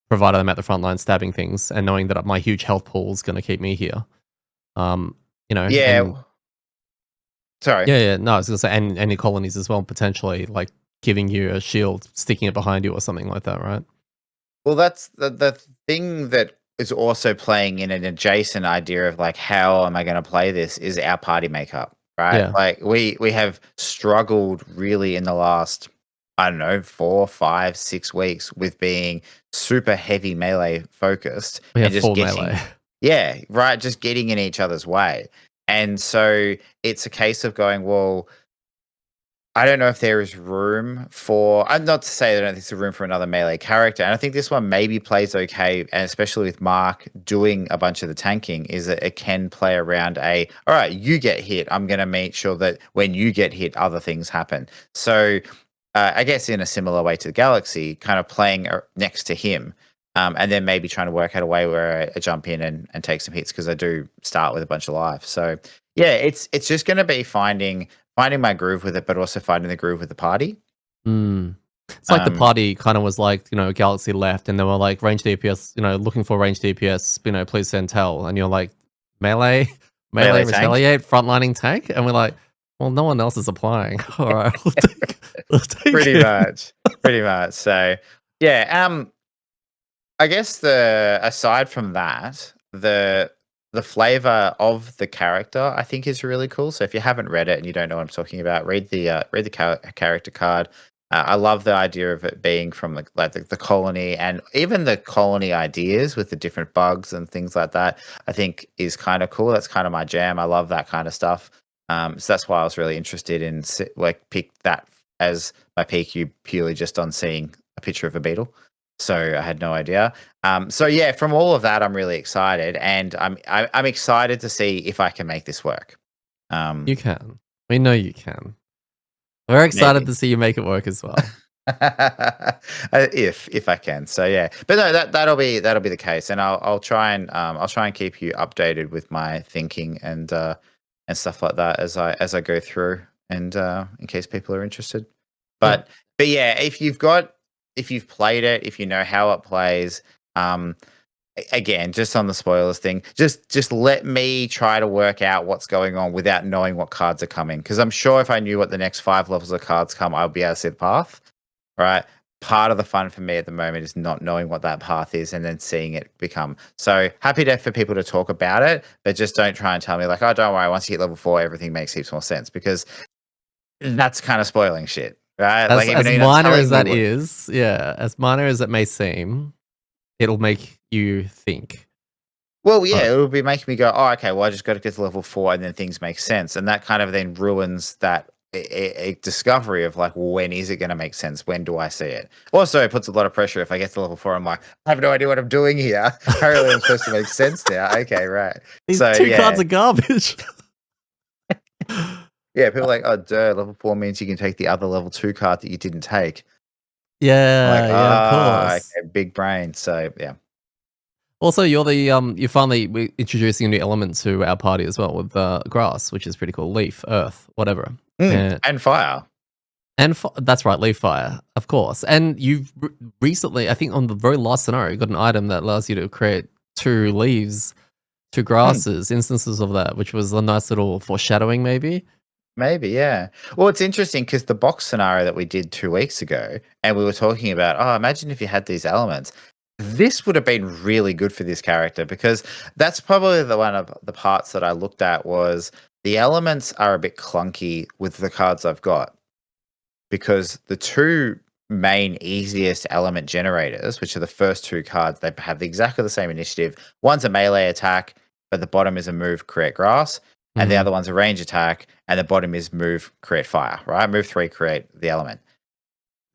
provided I'm at the front line stabbing things and knowing that my huge health pool is going to keep me here. Um, and Yeah. Sorry. yeah, no, I was gonna say, and any colonies as well, potentially, like, giving you a shield, sticking it behind you or something like that, right? Well, that's the thing that is also playing in an adjacent idea of like how am I going to play this is our party makeup, right? Yeah. Like we have struggled really in the last, I don't know, 4, 5, 6 weeks with being super heavy melee focused We and have just full getting, melee. yeah, right, just getting in each other's way. And so it's a case of going, well, I don't know if there is room for. I'm not to say that I don't think there's room for another melee character, and I think this one maybe plays okay, and especially with Mark doing a bunch of the tanking, is that it can play around a. All right, you get hit. I'm going to make sure that when you get hit, other things happen. So, I guess in a similar way to the Galaxy, kind of playing next to him, and then maybe trying to work out a way where I jump in and take some hits because I do start with a bunch of life. So, yeah, it's just going to be finding my groove with it, but also finding the groove with the party. Mm. It's like the Um, party kinda was like, Galaxy left, and they were like, "Range DPS," looking for range DPS, please send tell, and you're like, "Melee? Melee Melee tank. retaliate? Frontlining tank?" And we're like, "Well, no one else is applying. Alright, we'll take Pretty it." much. Pretty much. So, yeah, I guess the aside from that, the flavor of the character I think is really cool. So if you haven't read it and you don't know what I'm talking about, read the character card. I love the idea of it being from the colony and even the colony ideas with the different bugs and things like that. I think is kind of cool. That's kind of my jam. I love that kind of stuff. So that's why I was really interested in pick that as my PQ purely just on seeing a picture of a beetle. So I had no idea. So yeah, from all of that, I'm really excited, and I'm excited to see if I can make this work. You can. We know you can. We're excited Maybe. to see you make it work as well. If I can. So yeah, but no, that'll be the case, and I'll try and keep you updated with my thinking and stuff like that as I go through, and in case people are interested. Yeah. But yeah, if you've played it, if you know how it plays, um, again, just on the spoilers thing, just let me try to work out what's going on without knowing what cards are coming. Because I'm sure if I knew what the next 5 levels of cards come, I'll be able to see the path. Right. Part of the fun for me at the moment is not knowing what that path is and then seeing it become. So happy for people to talk about it, but just don't try and tell me like, oh, don't worry. Once you hit level 4, everything makes heaps more sense because that's kind of spoiling shit, right? Like even As though you're not minor telling as me that what. is, yeah, as minor as it may seem, it'll make you think. Well, yeah, But it would be making me go, oh, okay. Well, I just got to get to level 4, and then things make sense, and that kind of then ruins that a discovery of like, when is it going to make sense? When do I see it? Also, it puts a lot of pressure if I get to level 4. I'm like, I have no idea what I'm doing here. Apparently, I'm supposed to make sense now. Okay, right. these So 2 cards yeah, are garbage. yeah. People are like, oh, duh, level 4 means you can take the other level 2 card that you didn't take. I'm like, Yeah, yeah, of course. okay, big brain. So yeah. Also, you're finally introducing a new element to our party as well with grass, which is pretty cool. Leaf, earth, whatever. And fire. And that's right, leaf fire, of course. And you've recently, I think, on the very last scenario, you got an item that allows you to create 2 leaves, 2 Mm. grasses, instances of that, which was a nice little foreshadowing, maybe. Maybe, yeah. Well, it's interesting because the box scenario that we did 2 weeks ago, and we were talking about, oh, imagine if you had these elements. This would have been really good for this character because that's probably the one of the parts that I looked at was the elements are a bit clunky with the cards I've got because the 2 main easiest element generators, which are the first 2 cards, they have exactly the same initiative. One's a melee attack, but the bottom is a move, create grass, and the Mhm. other one's a range attack, and the bottom is move, create fire, right? Move 3, create the element.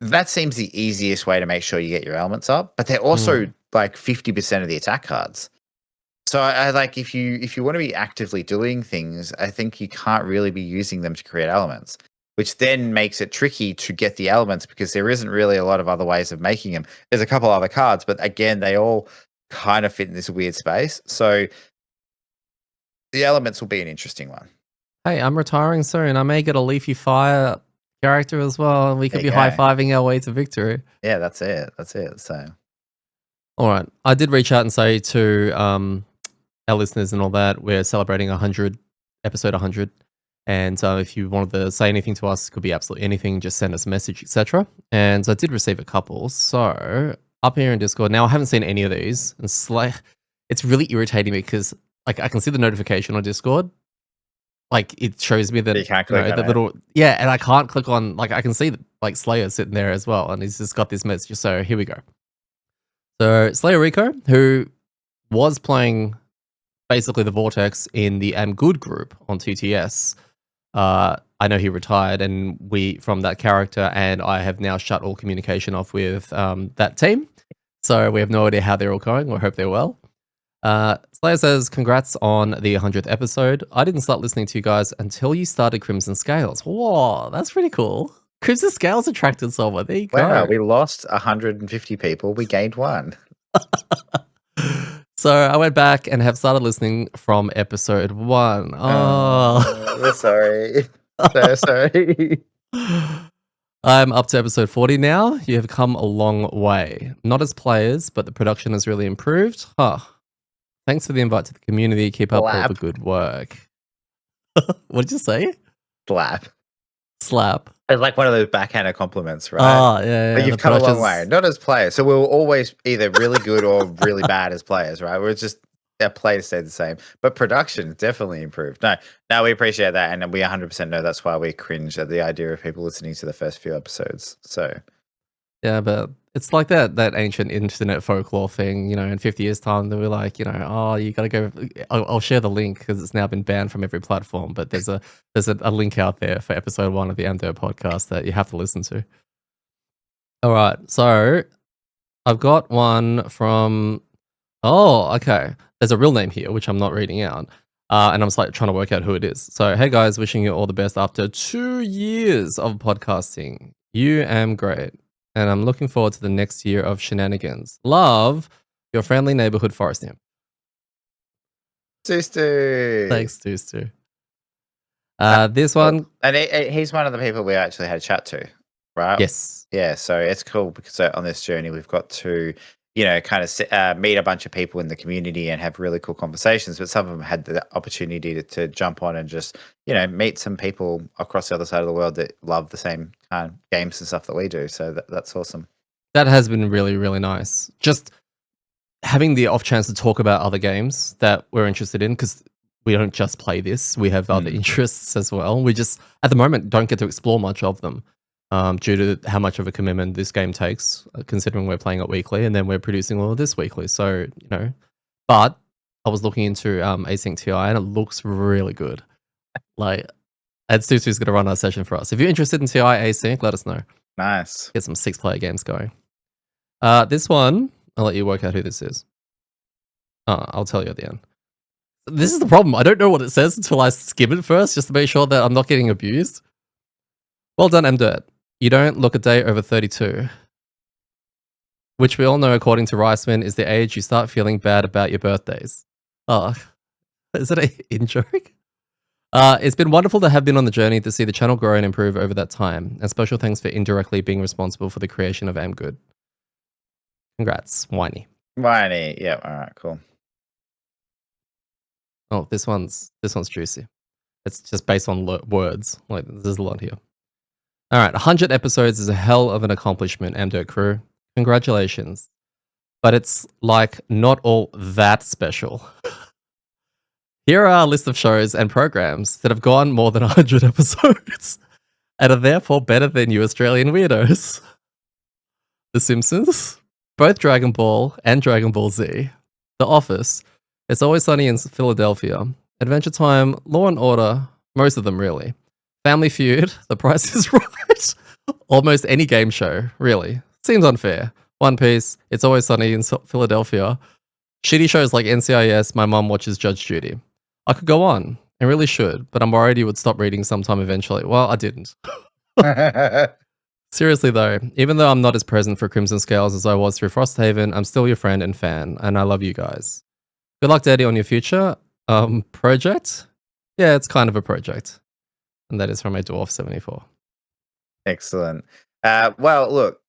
That seems the easiest way to make sure you get your elements up, but they're also Mm. like 50% of the attack cards. So I like if you want to be actively doing things, I think you can't really be using them to create elements, which then makes it tricky to get the elements because there isn't really a lot of other ways of making them. There's a couple other cards, but again, they all kind of fit in this weird space. So the elements will be an interesting one. Hey, I'm retiring soon. I may get a Leafy Fire character as well. We could There be you go. high-fiving our way to victory. Yeah, that's it. That's it. So All right. I did reach out and say to our listeners and all that, we're celebrating 100, episode 100. And if you wanted to say anything to us, could be absolutely anything, just send us a message, etc. And I did receive a couple. So up here in Discord, now I haven't seen any of these. And it's really irritating me because like I can see the notification on Discord. Like it shows me that you can't click on the it. little and I can't click on, like I can see that like Slayer sitting there as well, and he's just got this message. So here we go. So Slayer Rico, who was playing basically the Vortex in the Am Good group on TTS, I know he retired, and from that character, and I have now shut all communication off with that team. So we have no idea how they're all going. We hope they're well. Slayer says, congrats on the 100th episode. I didn't start listening to you guys until you started Crimson Scales. Whoa, that's pretty cool. Crimson Scales attracted someone. There you go. Wow, we lost 150 people. We gained one. So I went back and have started listening from episode 1. Oh, we're sorry. So sorry. I'm up to episode 40 now. You have come a long way. Not as players, but the production has really improved. Thanks for the invite to the community. Keep up all the good work. What did you say? Slap. It's like one of those backhanded compliments, right? Oh, yeah. But you've come a long way. Not as players. So we were always either really good or really bad as players, right? We're just, our players stayed the same. But production definitely improved. No, we appreciate that. And we 100% know that's why we cringe at the idea of people listening to the first few episodes. So yeah, but it's like that ancient internet folklore thing, in 50 years' time, they'll be like, oh, you got to go. I'll share the link because it's now been banned from every platform. But there's a link out there for episode 1 of the amDirt podcast that you have to listen to. All right. So I've got one from, okay. There's a real name here, which I'm not reading out. And I'm trying to work out who it is. So, hey guys, wishing you all the best after 2 years of podcasting. You am great. And I'm looking forward to the next year of shenanigans. Love, your friendly neighborhood forest nymph. Stu. Thanks, Stu. This one. And he's one of the people we actually had a chat to, right? Yes. Yeah, so it's cool because on this journey, we've got to, kind of meet a bunch of people in the community and have really cool conversations. But some of them had the opportunity to jump on and just, meet some people across the other side of the world that love the same kind of games and stuff that we do. So that's awesome. That has been really, really nice. Just having the off chance to talk about other games that we're interested in, because we don't just play this. We have other interests as well. We just, at the moment, don't get to explore much of them. Due to how much of a commitment this game takes, considering we're playing it weekly and then we're producing all of this weekly. So, but I was looking into Async TI and it looks really good. And Stu's going to run our session for us. If you're interested in TI Async, let us know. Nice. Get some 6-player games going. This one, I'll let you work out who this is. I'll tell you at the end. This is the problem. I don't know what it says until I skim it first, just to make sure that I'm not getting abused. Well done, amDirt. You don't look a day over 32. Which we all know, according to Riceman, is the age you start feeling bad about your birthdays. Oh, is it an in-joke? It's been wonderful to have been on the journey to see the channel grow and improve over that time. And special thanks for indirectly being responsible for the creation of amGood. Congrats, Whiny. Yeah, all right, cool. Oh, this one's juicy. It's just based on words. There's a lot here. All right, 100 episodes is a hell of an accomplishment, amDirt crew. Congratulations. But it's not all that special. Here are a list of shows and programs that have gone more than 100 episodes and are therefore better than you Australian weirdos. The Simpsons, both Dragon Ball and Dragon Ball Z, The Office, It's Always Sunny in Philadelphia, Adventure Time, Law and Order, most of them really. Family Feud, The Price is Right, almost any game show, really. Seems unfair. One Piece, It's Always Sunny in Philadelphia, Shitty shows like NCIS, my mum watches Judge Judy. I could go on. I really should, but I'm worried you would stop reading sometime eventually. Well, I didn't. Seriously though, even though I'm not as present for Crimson Scales as I was through Frosthaven, I'm still your friend and fan, and I love you guys. Good luck, Daddy, on your future project. Yeah, it's kind of a project, and that is from a Dwarf 74. Excellent. Well, look,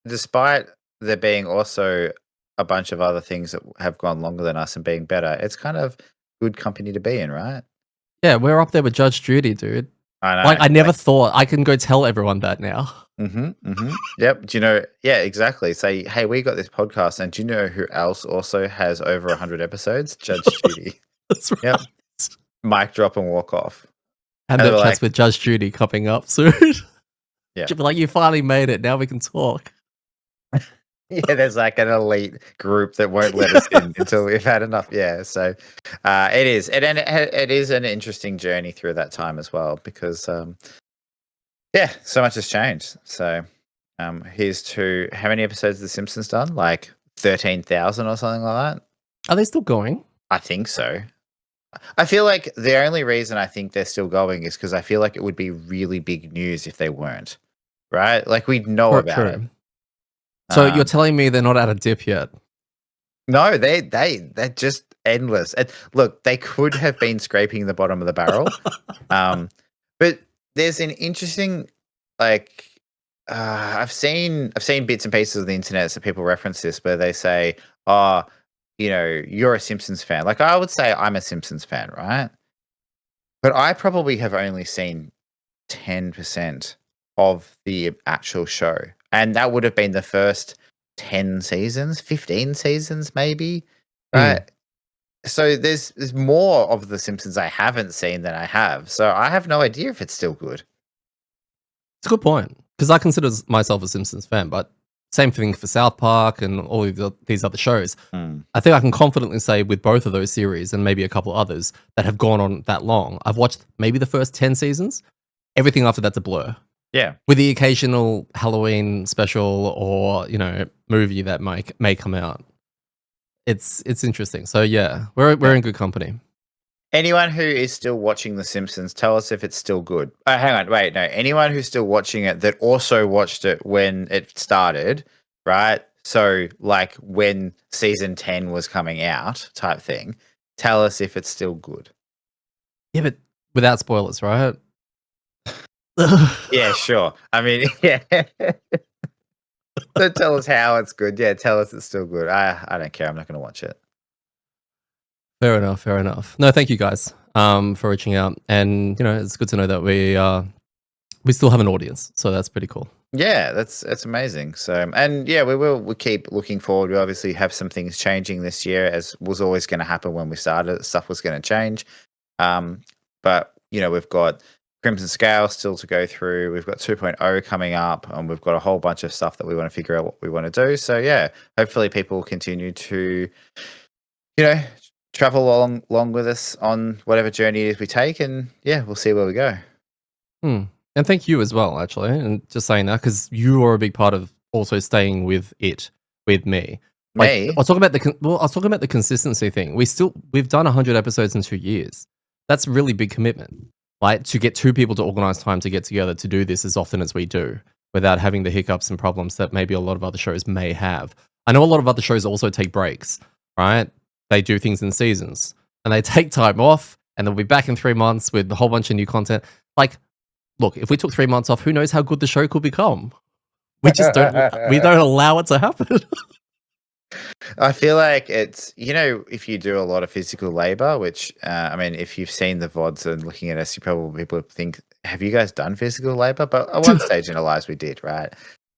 despite there being also a bunch of other things that have gone longer than us and being better, it's kind of good company to be in, right? Yeah, we're up there with Judge Judy, dude. I know. Like, I never thought I can go tell everyone that now. Yep. Do you know? Yeah, exactly. Say, hey, we got this podcast, and do you know who else also has over 100 episodes? Judge Judy. That's right. Yep. Mic drop and walk off. And they the were chats like- with Judge Judy coming up soon. Yeah. She'll be like, you finally made it. Now we can talk. Yeah, there's like an elite group that won't let us in until we've had enough. Yeah, so it is, and it is an interesting journey through that time as well because, yeah, so much has changed. So, here's to how many episodes of The Simpsons done? Like 13,000 or something like that. Are they still going? I think so. I feel like the only reason I think they're still going is because I feel like it would be really big news if they weren't, right? Like we'd know about it. So you're telling me they're not at a dip yet? No, they're just endless. And look, they could have been scraping the bottom of the barrel. But there's an interesting like I've seen bits and pieces of the internet that people reference this where they say, "Oh, you know, you're a Simpsons fan." Like I would say I'm a Simpsons fan, right? But I probably have only seen 10% of the actual show. And that would have been the first 10 seasons, 15 seasons maybe, right? So there's more of The Simpsons I haven't seen than I have. So I have no idea if it's still good. It's a good point because I consider myself a Simpsons fan, but same thing for South Park and all of these other shows. I think I can confidently say with both of those series and maybe a couple others that have gone on that long, I've watched maybe the first 10 seasons. Everything after that's a blur. Yeah. With the occasional Halloween special or, you know, movie that may come out. It's interesting. So yeah, we're in good company. Anyone who is still watching The Simpsons, tell us if it's still good. Hang on, wait, no. Anyone who's still watching it that also watched it when it started, right? So like when season 10 was coming out type thing, tell us if it's still good. Yeah, but without spoilers, right? Yeah, sure. I mean, yeah. Don't tell us how it's good. Yeah, tell us it's still good. I don't care. I'm not going to watch it. Fair enough. Fair enough. No, thank you guys for reaching out, and you know it's good to know that we still have an audience, so that's pretty cool. Yeah, that's amazing. So, and yeah, we keep looking forward. We obviously have some things changing this year, as was always going to happen when we started. Stuff was going to change, but you know we've got Crimson Scale still to go through. We've got 2.0 coming up, and we've got a whole bunch of stuff that we want to figure out what we want to do. So yeah, hopefully people continue to, you know, travel along with us on whatever journey it is we take, and yeah, we'll see where we go. And thank you as well, actually, and just saying that because you are a big part of also staying with me. Like, Me? I was talking about the consistency thing. We've done 100 episodes in 2 years. That's a really big commitment. Like to get two people to organize time to get together to do this as often as we do, without having the hiccups and problems that maybe a lot of other shows may have. I know a lot of other shows also take breaks, right? They do things in seasons and they take time off and they'll be back in 3 months with a whole bunch of new content. Like, look, if we took 3 months off, who knows how good the show could become? We just don't allow it to happen. I feel like it's, you know, if you do a lot of physical labor, which, I mean, if you've seen the VODs and looking at us, people think, have you guys done physical labor? But at one stage in our lives, we did, right?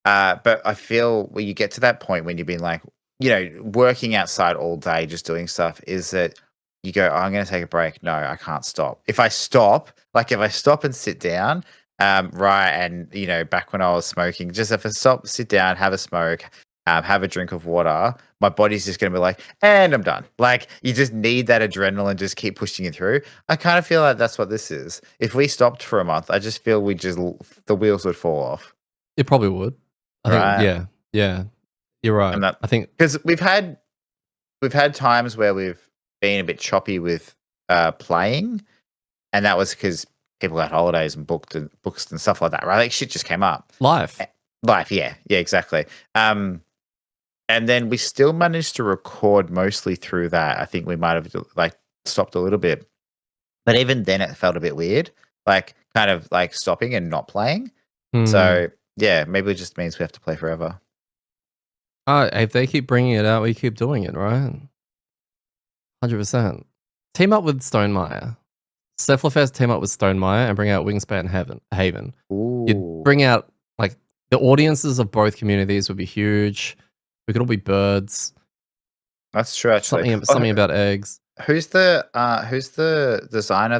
But I feel when you get to that point when you've been like, you know, working outside all day, just doing stuff, is that you go, oh, I'm going to take a break. No, I can't stop. If I stop and sit down, right, and, you know, back when I was smoking, just if I stop, sit down, have a smoke, have a drink of water, my body's just going to be like, and I'm done. Like, you just need that adrenaline, just keep pushing it through. I kind of feel like that's what this is. If we stopped for a month, I just feel the wheels would fall off. It probably would. I think, yeah, you're right. And that, I think because we've had we've had times where we've been a bit choppy with playing, and that was because people had holidays and books and stuff like that, right? Like shit just came up. Life. Eh, Life, yeah, exactly. And then we still managed to record mostly through that. I think we might have like stopped a little bit, but even then it felt a bit weird, like kind of like stopping and not playing. Hmm. So yeah, maybe it just means we have to play forever. If they keep bringing it out, we keep doing it, right? 100%. Team up with Stonemeyer. Cephalfest team up with Stonemeyer and bring out Wingspan Haven. You'd Ooh, bring out, like, the audiences of both communities would be huge. We could all be birds. that's true. Actually, Something about eggs. who's the designer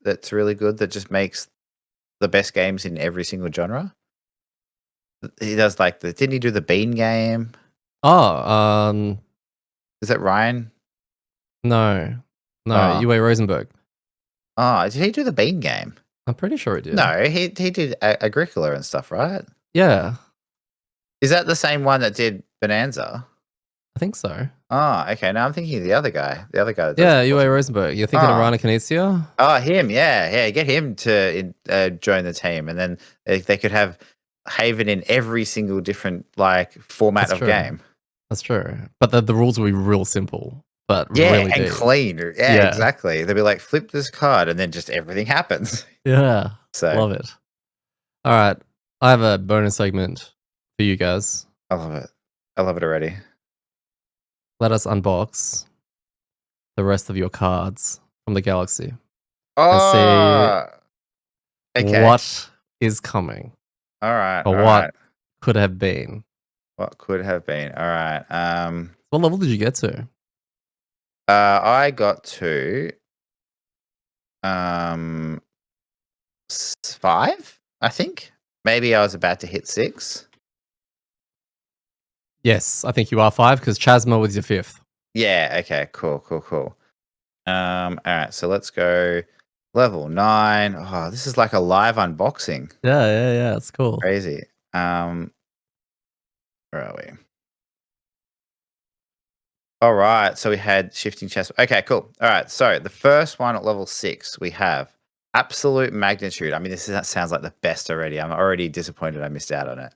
that's really good that just makes the best games in every single genre? He does like didn't he do the Bean game? Oh, Is that Ryan? no. No, Oh, UA Rosenberg. oh, did he do the Bean game? I'm pretty sure he did. No, he did Agricola and stuff, right? Yeah, Is that the same one that did Bonanza? I think so. Oh, okay. Now I'm thinking of the other guy that does Yeah, the UA Portugal. Rosenberg. You're thinking of Oh, Rana Knizia? oh, him. Yeah, yeah. Get him to join the team, and then they could have Haven in every single different like format That's of true. game. That's true. But the rules will be real simple, but Yeah, really and deep. clean. Yeah, Yeah. exactly. They'll be like, flip this card, and then just everything happens. Yeah. So Love it. All right. I have a bonus segment for you guys. I love it. I love it already. Let us unbox the rest of your cards from the galaxy and see Oh, okay. what is coming All right. or All what right. could have been. What could have been? All right. What level did you get to? I got to um 5, I think. Maybe I was about to hit 6. Yes, I think you are 5 because Chasma was your 5th. Yeah. Okay. Cool. Cool. Cool. All right. So let's go level 9. Oh, this is like a live unboxing. Yeah. It's cool. Crazy. Where are we? All right. So we had shifting chest. Okay, cool. All right. So the first one at level 6, we have absolute magnitude. I mean, sounds like the best already. I'm already disappointed I missed out on it.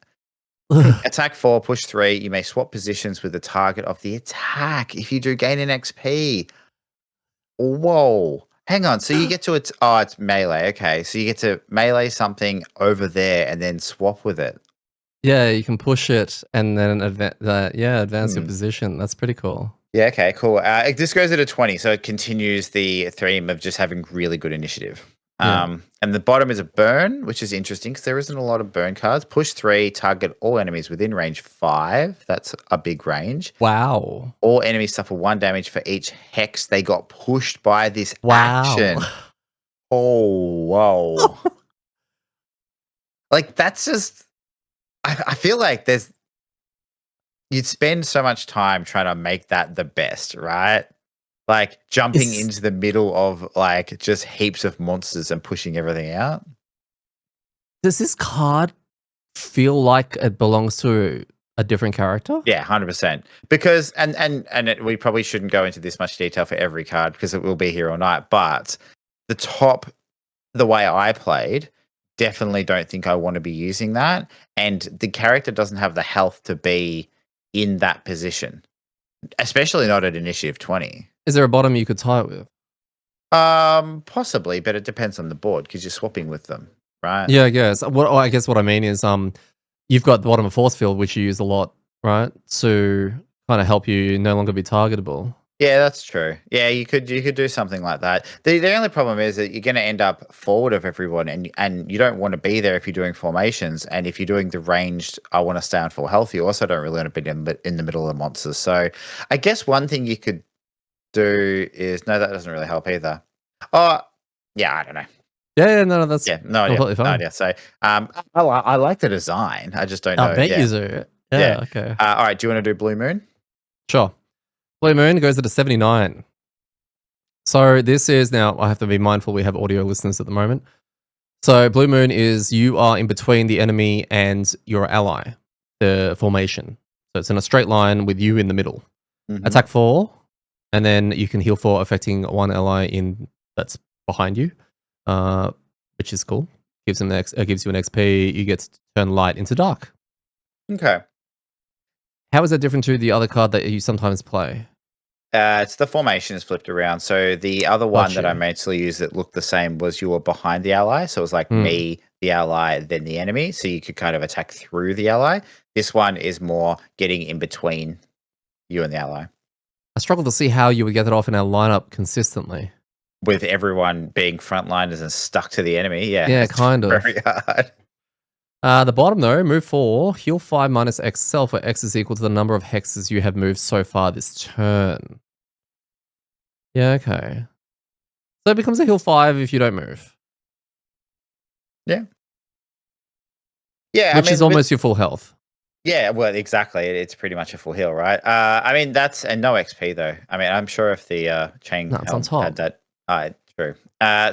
Attack 4, push 3. You may swap positions with the target of the attack if you do gain an XP. Whoa. Hang on. So you get to it's melee. Okay. So you get to melee something over there and then swap with it. Yeah, you can push it and then advance your Hmm. position. That's pretty cool. Yeah, okay, cool. This goes at a 20, so it continues the theme of just having really good initiative. Yeah. And the bottom is a burn, which is interesting because there isn't a lot of burn cards. Push 3, target all enemies within range 5. That's a big range. Wow. All enemies suffer 1 damage for each hex they got pushed by this Wow. action. Oh, whoa. Like, that's just. I feel like you'd spend so much time trying to make that the best, right? Like jumping Is into the middle of like just heaps of monsters and pushing everything out. does this card feel like it belongs to a different character? Yeah, 100%. Because we probably shouldn't go into this much detail for every card because it will be here all night. But the way I played, definitely don't think I want to be using that. And the character doesn't have the health to be in that position, especially not at initiative 20. Is there a bottom you could tie it with? Possibly, but it depends on the board because you're swapping with them, right? Yeah, I guess. I guess what I mean is you've got the bottom of force field, which you use a lot, right? To kind of help you no longer be targetable. Yeah, that's true. Yeah, you could do something like that. The only problem is that you're going to end up forward of everyone, and you don't want to be there if you're doing formations, and if you're doing the ranged, I want to stay on full health. You also don't really want to be in the middle of the monsters. So, I guess one thing you could do is no, that doesn't really help either. Oh, yeah, I don't know. Yeah, no, that's Yeah, no idea, completely no fine. idea. So, I like the design. I just don't I know. bet Yeah, you do. yeah. Yeah, okay. All right. Do you want to do Blue Moon? Sure. Blue Moon goes at a 79. So this is now, I have to be mindful we have audio listeners at the moment. So Blue Moon is you are in between the enemy and your ally, the formation. So it's in a straight line with you in the middle. Mhm. Attack 4, and then you can heal 4, affecting one ally in that's behind you, uh, which is cool. Gives you an XP. You get to turn light into dark. Okay. How is that different to the other card that you sometimes play? It's the formation is flipped around. So the other one Got that I you. mostly used that looked the same was you were behind the ally. So it was like Mm. me, the ally, then the enemy. So you could kind of attack through the ally. This one is more getting in between you and the ally, I struggle to see how you would get that off in our lineup consistently. with everyone being frontliners and stuck to the enemy. Yeah, Yeah, it's kind of. very hard. The bottom though, move 4, heal 5 minus X self, where X is equal to the number of hexes you have moved so far this turn. Yeah, okay. So it becomes a heal 5 if you don't move, Yeah. Yeah, I which is mean, with almost your full health. yeah, well, exactly. It's pretty much a full heal, right? I mean, that's and no XP though. I mean, I'm sure if the chain No, it's on helm had top. that, true.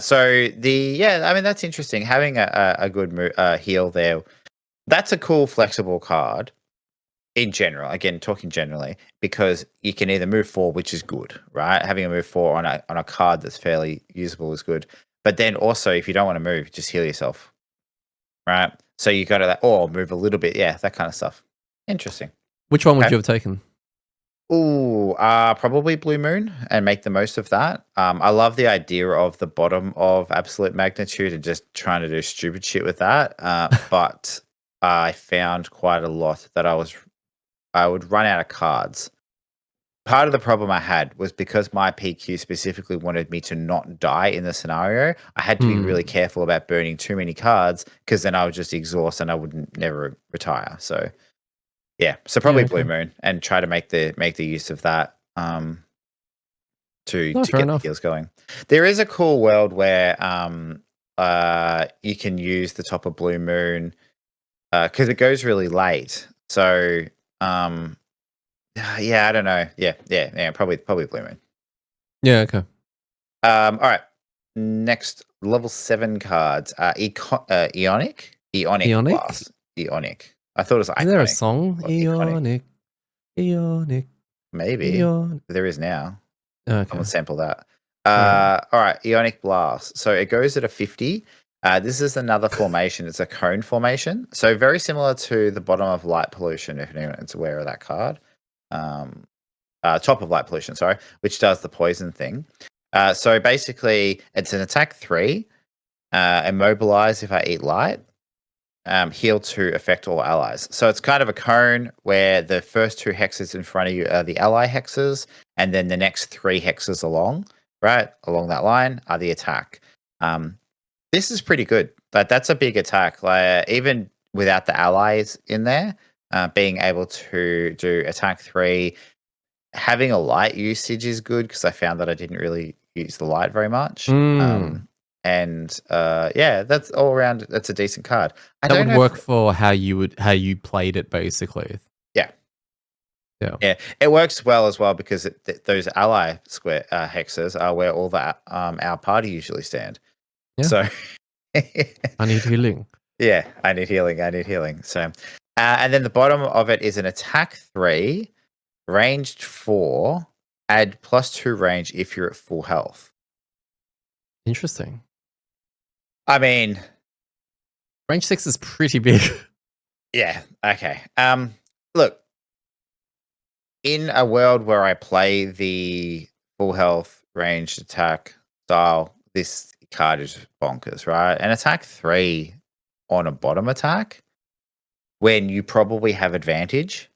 So I mean, that's interesting. Having a good heal there. That's a cool, flexible card in general. Again, talking generally, because you can either move 4, which is good, right? Having a move 4 on a card that's fairly usable is good. But then also, if you don't want to move, just heal yourself, right? So you go to that, or move a little bit, yeah, that kind of stuff. Interesting. Which one would Okay. you have taken? Ooh, probably Blue Moon and make the most of that. I love the idea of the bottom of absolute magnitude and just trying to do stupid shit with that. But I found quite a lot that I would run out of cards. Part of the problem I had was because my PQ specifically wanted me to not die in the scenario. I had to be Hmm. really careful about burning too many cards because then I would just exhaust and I would never retire. So yeah, so Yeah, probably Blue okay. Moon and try to make the use of that No, to fair get the enough. heals going. There is a cool world where you can use the top of Blue Moon because it goes really late. So um yeah, I don't know. Yeah, probably Blue Moon. Yeah, okay. All right. Next level 7 cards. Eonic Eonic? Blast. Eonic. I thought it was Isn't there a iconic song? or iconic. Eonic, Eonic, Maybe Eonic. there is now. Someone Okay. sample that. All right. All right, Ionic Blast. So it goes at a 50. This is another formation. It's a cone formation. So very similar to the bottom of Light Pollution, if anyone's aware of that card. Um, top of Light Pollution, sorry, which does the poison thing. So basically, it's an attack 3, immobilize if I eat light, heal to affect all allies. So it's kind of a cone where the first 2 hexes in front of you are the ally hexes, and then the next 3 hexes along that line are the attack. This is pretty good. That's a big attack. Like even without the allies in there, being able to do attack 3, having a light usage is good because I found that I didn't really use the light very much. Mm. Yeah, that's all around. That's a decent card. I That don't would know if work for how you played it, basically. yeah, Yeah. yeah, it works well as well because those ally square hexes are where all the our party usually stand. Yeah. So I need healing. yeah, I need healing. I need healing. So, and then the bottom of it is an attack 3, ranged 4, add +2 range if you're at full health. Interesting. I mean, Range 6 is pretty big. yeah, okay. Look, in a world where I play the full health ranged attack style, this card is bonkers, right? And attack 3 on a bottom attack when you probably have advantage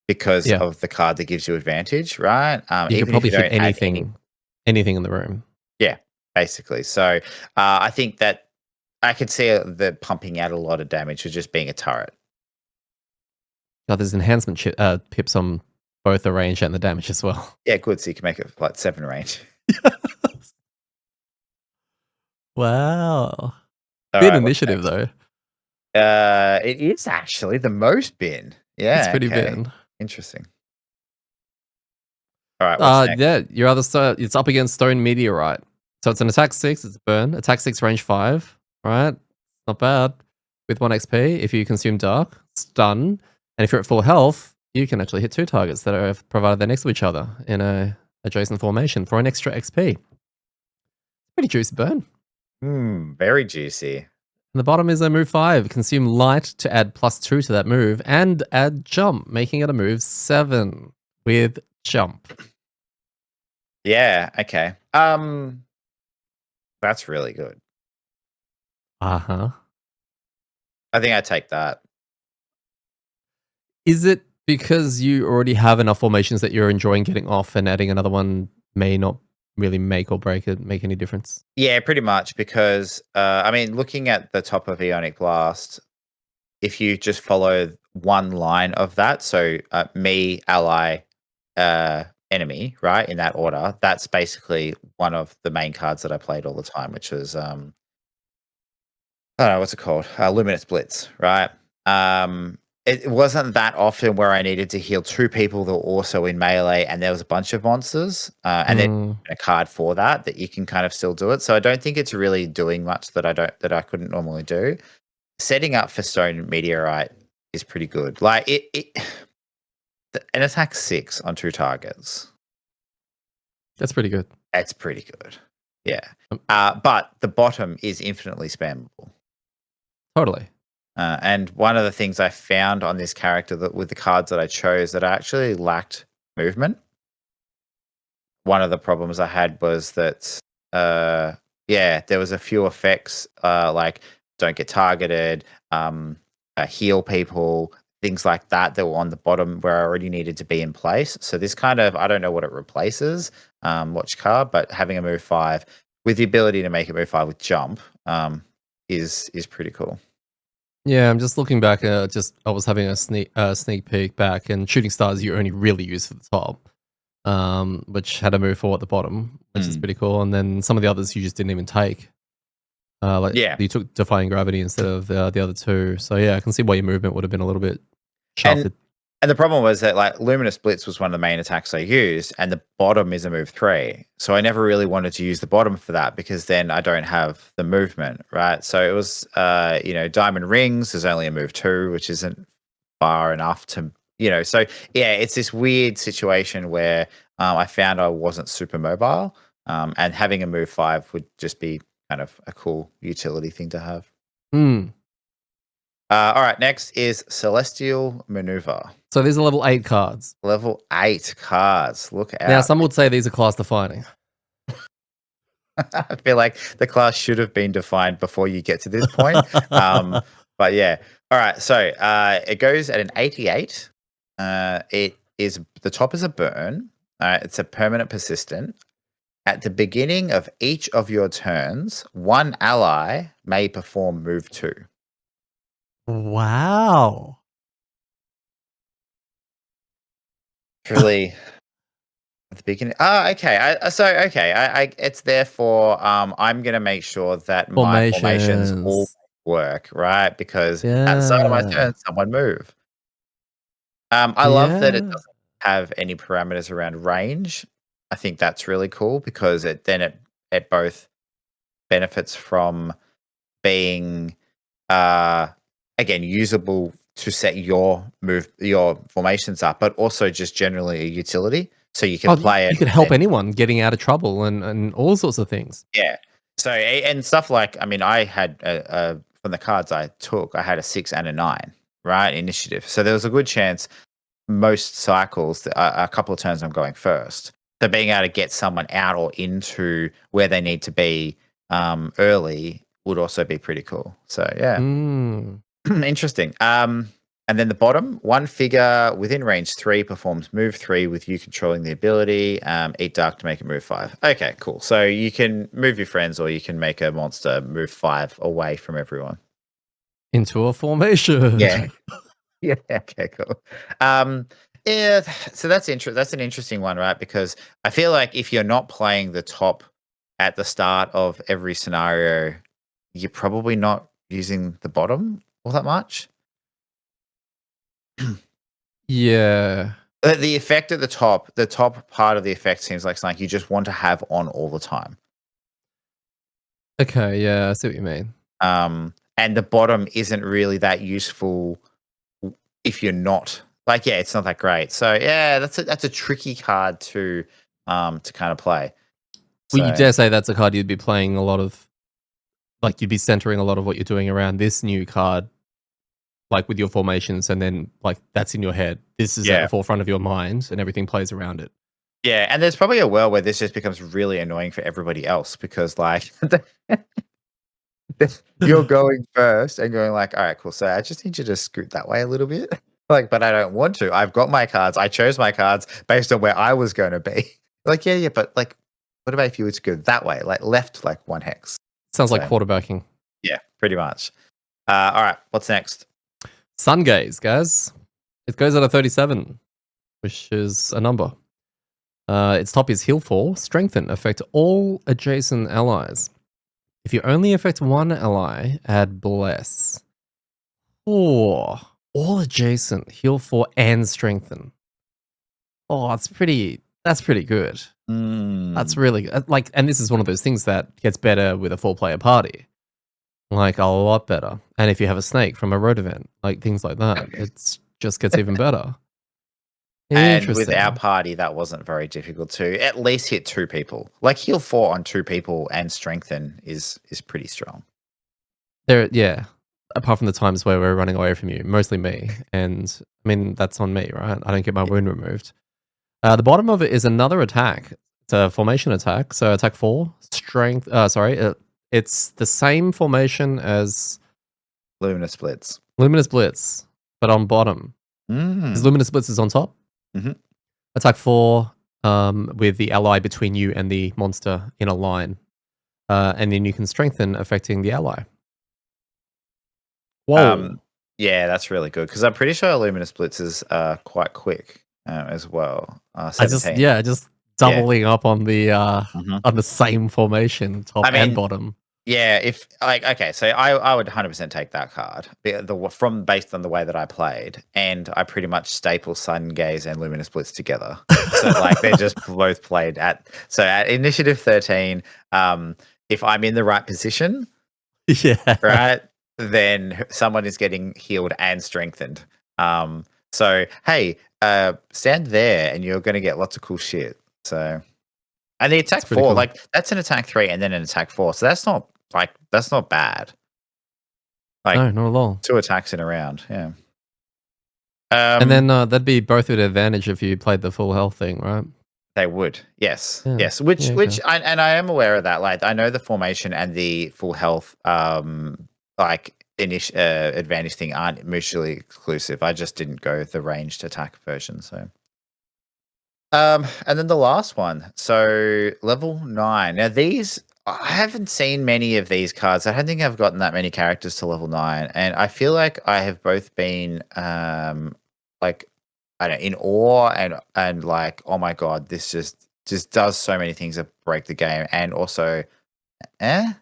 because Yeah. of the card that gives you advantage, right? You could Even if probably you hit don't have any, anything in the room. yeah, basically. So I think that I could see the pumping out a lot of damage for just being a turret. Oh, there's enhancement pips on both the range and the damage as well. Yeah, good. So you can make it like 7 range. Wow. All Bin right, what's initiative, next? though. It is actually the most bin. It's Yeah, pretty okay. bin. Interesting. All right, what's next? Yeah, your other it's up against Stone Meteorite. So it's an attack 6, it's a burn. Attack 6, range 5. Alright. Not bad. With 1 XP, if you consume dark, stun. And if you're at full health, you can actually hit 2 targets that are provided they're next to each other in a adjacent formation for an extra XP. Pretty juicy burn. Very juicy. And the bottom is a move 5. Consume light to add +2 to that move and add jump, making it a move 7 with jump. Yeah, okay. That's really good. Uh-huh. I think I take that. Is it because you already have enough formations that you're enjoying getting off and adding another one may not really make or break it, make any difference? Yeah, pretty much because I mean, looking at the top of Ionic Blast, if you just follow one line of that, so me, ally, enemy, right, in that order, that's basically one of the main cards that I played all the time, which was I don't know what's it called, Luminous Blitz, right? It wasn't that often where I needed to heal two people that were also in melee, and there was a bunch of monsters, and then Mm, a card for that you can kind of still do it. So I don't think it's really doing much that I couldn't normally do. Setting up for Stone Meteorite is pretty good. Like an attack 6 on 2 targets. that's pretty good. That's pretty good. Yeah. Um, But the bottom is infinitely spammable. Totally. And one of the things I found on this character that with the cards that I chose that I actually lacked movement. One of the problems I had was that, yeah, there was a few effects like don't get targeted, heal people, things like that that were on the bottom where I already needed to be in place. So this kind of I don't know what it replaces, watch card, but having a move 5 with the ability to make it move 5 with jump is pretty cool. Yeah, I'm just looking back. I was having a sneak peek back, and shooting stars you only really use for the top, which had a move 4 at the bottom, which is Mm. pretty cool. And then some of the others you just didn't even take. Like Yeah. you took defying gravity instead of the other two. So yeah, I can see why your movement would have been a little bit And shafted. And the problem was that like Luminous Blitz was one of the main attacks I used, and the bottom is a move 3. So I never really wanted to use the bottom for that because then I don't have the movement, right? So it was Diamond Rings is only a move 2, which isn't far enough to so yeah, it's this weird situation where I found I wasn't super mobile. And having a move 5 would just be kind of a cool utility thing to have. Hmm. All right, next is Celestial Maneuver. So these are level 8 cards. Level 8 cards. Look Now, out. some would say these are class defining. I feel like the class should have been defined before you get to this point. But yeah. All right. So it goes at an 88. It is the top is a burn. It's a permanent persistent. At the beginning of each of your turns, one ally may perform move 2. Wow. Really at the beginning. Oh, okay. I it's therefore I'm gonna make sure that my formations all Formations. work, right? Because at the start of my Yeah. turn, someone move. I love that it Yeah. doesn't have any parameters around range. I think that's really cool because it both benefits from being uh again usable to set your formations up, but also just generally a utility. So you can Oh, play it you could and help then anyone getting out of trouble and all sorts of things. yeah. So and stuff like I mean, I had from the cards I took, I had a 6 and a 9, right? Initiative. So there was a good chance most cycles, a couple of turns I'm going first. So being able to get someone out or into where they need to be early would also be pretty cool. So yeah, Mm. interesting. And then the bottom, one figure within range 3 performs move 3 with you controlling the ability. Eat dark to make it move 5. Okay, cool. So you can move your friends, or you can make a monster move 5 away from everyone. Into a formation. Yeah. Yeah. Okay. Cool. Um, yeah. So that's an interesting one, right? Because I feel like if you're not playing the top at the start of every scenario, you're probably not using the bottom all that much. Yeah. The effect at the top part of the effect seems like something you just want to have on all the time. Okay, yeah, I see what you mean. And the bottom isn't really that useful if you're not like, yeah, it's not that great. So yeah, that's a tricky card to kind of play. Well, you So dare say that's a card you'd be playing a lot of, like, you'd be centering a lot of what you're doing around this new card, like, with your formations, and then, like, that's in your head. This is at the yeah. forefront of your mind, and everything plays around it. Yeah, and there's probably a world where this just becomes really annoying for everybody else because, like, you're going first and going like, "All right, cool. So I just need you to scoot that way a little bit." Like, but I don't want to. I've got my cards. I chose my cards based on where I was going to be. Like, yeah, yeah, but like, what about if you were to go that way, like left, like 1 hex? Sounds like So quarterbacking. yeah, pretty much. All right, what's next? Sun Gaze, guys. It goes at a 37, which is a number. Its top is Heal 4, Strengthen, affect all adjacent allies. If you only affect one ally, add Bless. Oh, all adjacent, Heal 4 and Strengthen. Oh, that's pretty good. That's Mm. really good. Like, and this is one of those things that gets better with a 4-player party. Like, a lot better. And if you have a snake from a road event, like things like that, it just gets even better. And with our Interesting. party, that wasn't very difficult to at least hit 2 people. Like heal 4 on 2 people and strengthen is pretty strong. Yeah. Apart from the times where we're running away from you, mostly me. And I mean, that's on me, right? I don't get my wound removed. The bottom of it is another attack. It's a formation attack. So attack 4, strength. It's the same formation as Luminous splits. Luminous Blitz, but on bottom. Because Mm. Luminous Blitz is on top. Mhm. Attack 4 with the ally between you and the monster in a line. And then you can strengthen affecting the ally. Whoa. Yeah, that's really good because I'm pretty sure Luminous Blitz is quite quick as well. I just 17. yeah, just Yeah. doubling up Mhm. on the same formation, top I and mean, bottom. yeah, if like okay, so I would 100% take that card from based on the way that I played, and I pretty much staple Sun Gaze and Luminous Blitz together. So like they're just both played at initiative 13. If I'm in the right position, Yeah. right, then someone is getting healed and strengthened. So hey, stand there, and you're going to get lots of cool shit. So. And the It's attack pretty 4, cool. like that's an attack 3 and then an attack 4. So that's not bad. Like No, not at all. 2 attacks in a round. Yeah. And Um then that'd be both at advantage if you played the full health thing, right? they would. Yes. Yeah. Yes. Which Yeah, okay. I am aware of that. Like I know the formation and the full health like advantage thing aren't mutually exclusive. I just didn't go the ranged attack version, so and then the last one. So level 9. Now these I haven't seen many of these cards. I don't think I've gotten that many characters to level 9. And I feel like I have both been like I don't know, in awe and like, oh my god, this just does so many things that break the game. And also, eh?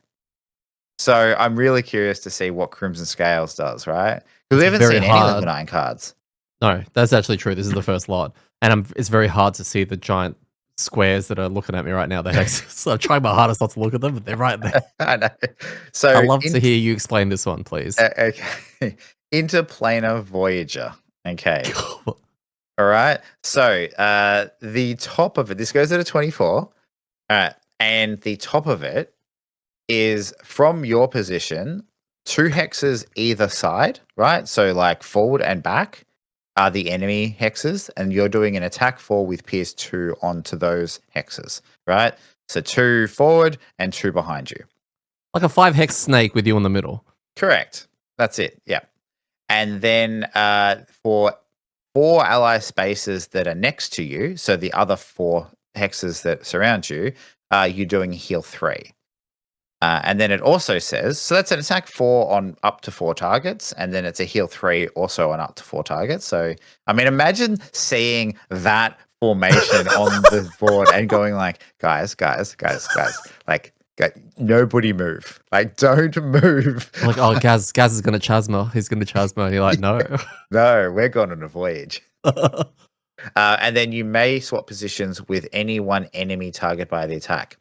So I'm really curious to see what Crimson Scales does, right? Because we It's haven't very seen any level hard. 9 cards. No, that's actually true. This is the first lot. And it's very hard to see the giant squares that are looking at me right now, the hexes. So I'm trying my hardest not to look at them, but they're right there. I know. I'd So love to hear you explain this one, please. okay. Interplanar Voyager. Okay. All right. So the top of it, this goes at a 24. And the top of it is from your position, 2 hexes either side, right? So like forward and back are the enemy hexes, and you're doing an attack 4 with Pierce 2 onto those hexes, right? So 2 forward and 2 behind you. Like a 5-hex snake with you in the middle. Correct. That's it. Yeah. And then for 4 ally spaces that are next to you, so the other 4 hexes that surround you, you're doing heal 3. And then it also says, so that's an attack 4 on up to 4 targets, and then it's a heal 3 also on up to 4 targets. So, I mean, imagine seeing that formation on the board and going like, guys, like, nobody move. Like, don't move. Like, oh, Gaz is going to Chasma. He's going to Chasma. And you're like, no. No, we're going on a voyage. And then you may swap positions with any one enemy target by the attack.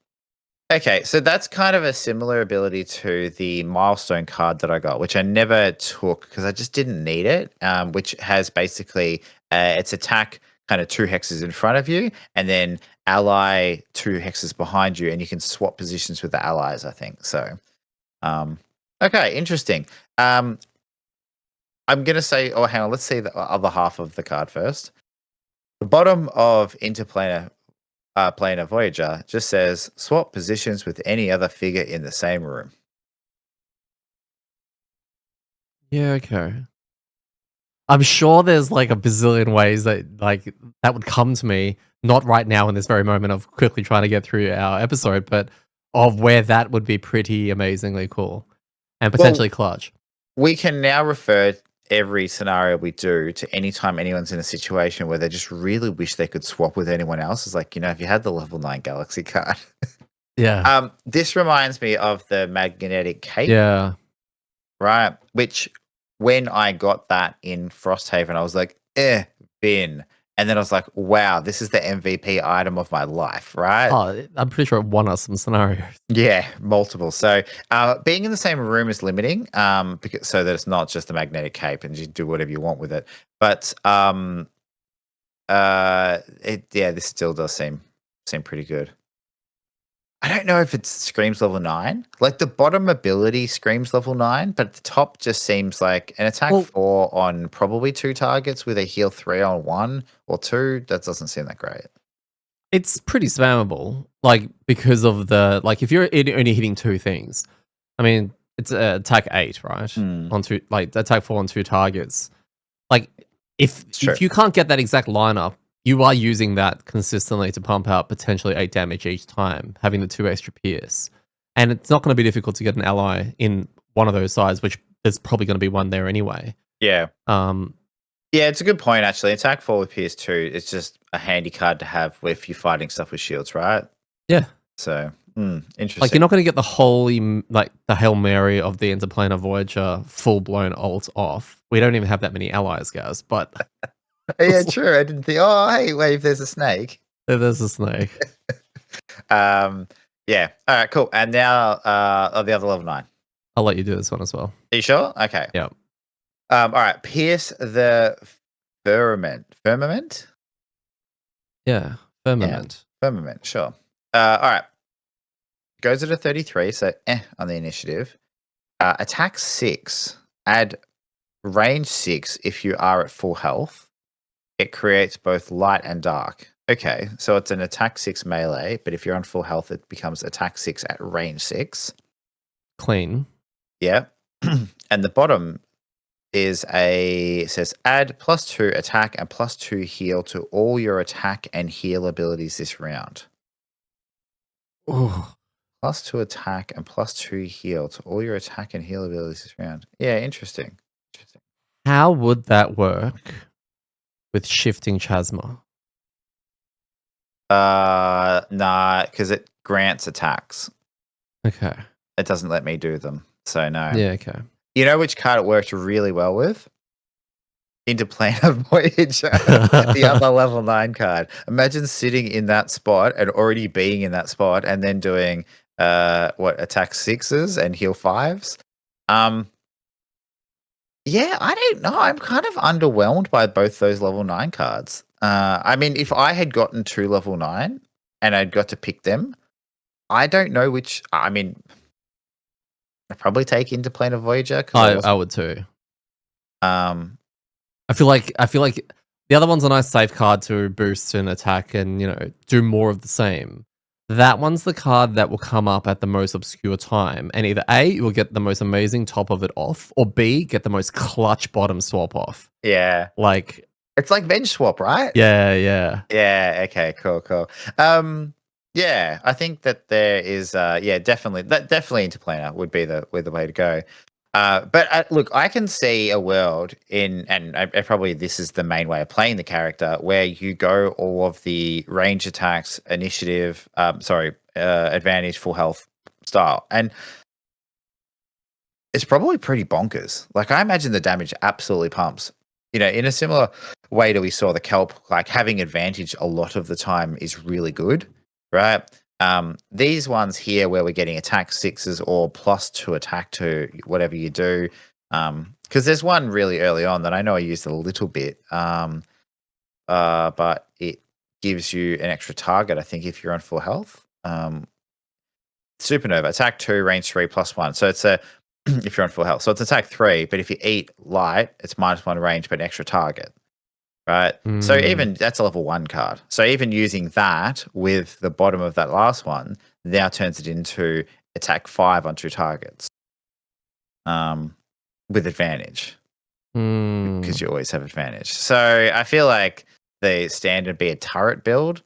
Okay, so that's kind of a similar ability to the milestone card that I got, which I never took because I just didn't need it, which has basically It's attack kind of 2 hexes in front of you, and then ally 2 hexes behind you, and you can swap positions with the allies, I think. So, okay, interesting. I'm gonna say, oh, hang on, let's see the other half of the card first. The bottom of Interplanar Planar Voyager just says swap positions with any other figure in the same room. Yeah, okay. I'm sure there's like a bazillion ways that that would come to me, not right now in this very moment of quickly trying to get through our episode, but of where that would be pretty amazingly cool and Well, potentially clutch. we can now refer every scenario we do to any time anyone's in a situation where they just really wish they could swap with anyone else. It's like, if you had the level 9 Galaxy card. Yeah. This reminds me of the magnetic cape, Yeah. right? Which when I got that in Frosthaven, I was like, bin. And then I was like, wow, this is the MVP item of my life, right? Oh, I'm pretty sure it won us some scenarios. Yeah, multiple. So being in the same room is limiting, because so that it's not just a magnetic cape and you do whatever you want with it. But this still does seem pretty good. I don't know if it screams level 9. Like the bottom ability screams level 9, but the top just seems like an attack 4 on probably 2 targets with a heal 3 on 1 or 2. That doesn't seem that great. It's pretty spammable, because of if you're only hitting 2 things. I mean, it's attack 8, right? On 2, attack 4 on 2 targets. Like, if you can't get that exact lineup, you are using that consistently to pump out potentially 8 damage each time, having the 2 extra pierce. And it's not going to be difficult to get an ally in one of those sides, which there's probably going to be one there anyway. Yeah. Yeah, it's a good point, actually. Attack 4 with PS2 is just a handy card to have if you're fighting stuff with shields, right? Yeah. So, interesting. Like, you're not going to get the the Hail Mary of the Interplanar Voyager full-blown ult off. We don't even have that many allies, guys, but... Yeah, true. I didn't think, oh, hey, wait, there's a snake. There's a snake. Yeah. All right, cool. And now the other level 9. I'll let you do this one as well. Are you sure? Okay. Yeah. All right. Pierce the firmament. Firmament? Yeah. Firmament. Yeah, firmament, sure. All right. Goes at a 33, so on the initiative. Attack 6. Add range 6 if you are at full health. It creates both light and dark. Okay, so it's an attack 6 melee, but if you're on full health, it becomes attack 6 at range 6. Clean. Yeah. And the bottom says add +2 attack and +2 heal to all your attack and heal abilities this round. Oh. +2 attack and +2 heal to all your attack and heal abilities this round. Yeah, interesting. How would that work with shifting chasma? Nah, because it grants attacks. Okay. It doesn't let me do them, so no. Yeah, okay. You know which card it worked really well with? Interplanar Voyager, the other level 9 card. Imagine sitting in that spot and already being in that spot and then doing attack 6s and heal 5s. Yeah, I don't know. I'm kind of underwhelmed by both those level 9 cards. I mean, if I had gotten 2 level 9 and I'd got to pick them, I don't know which. I mean, I'd probably take Interplanar Voyager. I would too. I feel like the other one's a nice safe card to boost and attack and, do more of the same. That one's the card that will come up at the most obscure time, and either A, you'll get the most amazing top of it off, or B, get the most clutch bottom swap off. Yeah. It's like Venge Swap, right? Yeah, yeah. Yeah, okay, cool. Yeah, I think that there is definitely Interplanar would be the way to go. But look, I can see a world probably this is the main way of playing the character, where you go all of the range attacks, initiative, advantage, full health style. And it's probably pretty bonkers. Like, I imagine the damage absolutely pumps. In a similar way that we saw the kelp, like having advantage a lot of the time is really good, right? These ones here where we're getting attack 6s or +2 attack to whatever you do. Because there's one really early on that I know I used a little bit. but it gives you an extra target, I think, if you're on full health. Supernova, attack 2, range 3, +1. So it's a if you're on full health. So it's attack 3, but if you eat light, it's -1 range, but an extra target. Right. So even that's a level 1 card. So even using that with the bottom of that last one now turns it into attack 5 on 2 targets. With advantage. Because you always have advantage. So I feel like the standard be a turret build.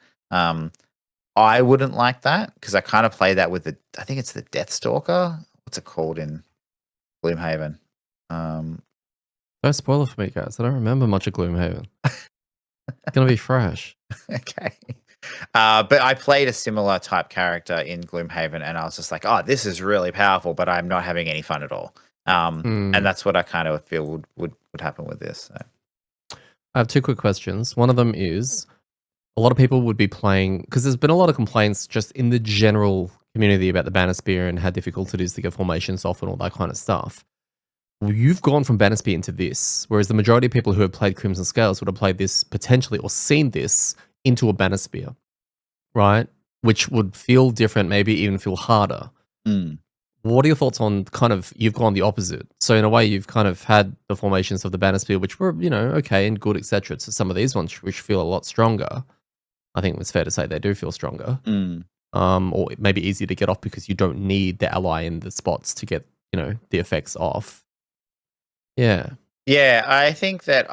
I wouldn't like that because I kind of play that with I think it's the Deathstalker. What's it called in Gloomhaven? Don't spoil it for me, guys. I don't remember much of Gloomhaven. It's gonna be fresh. Okay. But I played a similar type character in Gloomhaven, and I was just like, "Oh, this is really powerful," but I'm not having any fun at all. And that's what I kind of feel would happen with this. So. I have 2 quick questions. One of them is, a lot of people would be playing because there's been a lot of complaints just in the general community about the Banosphere and how difficult it is to get formations off and all that kind of stuff. Well, you've gone from Banosphere into this, whereas the majority of people who have played Crimson Scales would have played this potentially or seen this into a Banosphere, right? Which would feel different, maybe even feel harder. What are your thoughts on kind of you've gone the opposite? So in a way, you've kind of had the formations of the Banosphere, which were okay and good, etc. To some of these ones, which feel a lot stronger. I think it's fair to say they do feel stronger, or maybe easier to get off because you don't need the ally in the spots to get the effects off. Yeah, Yeah, I think that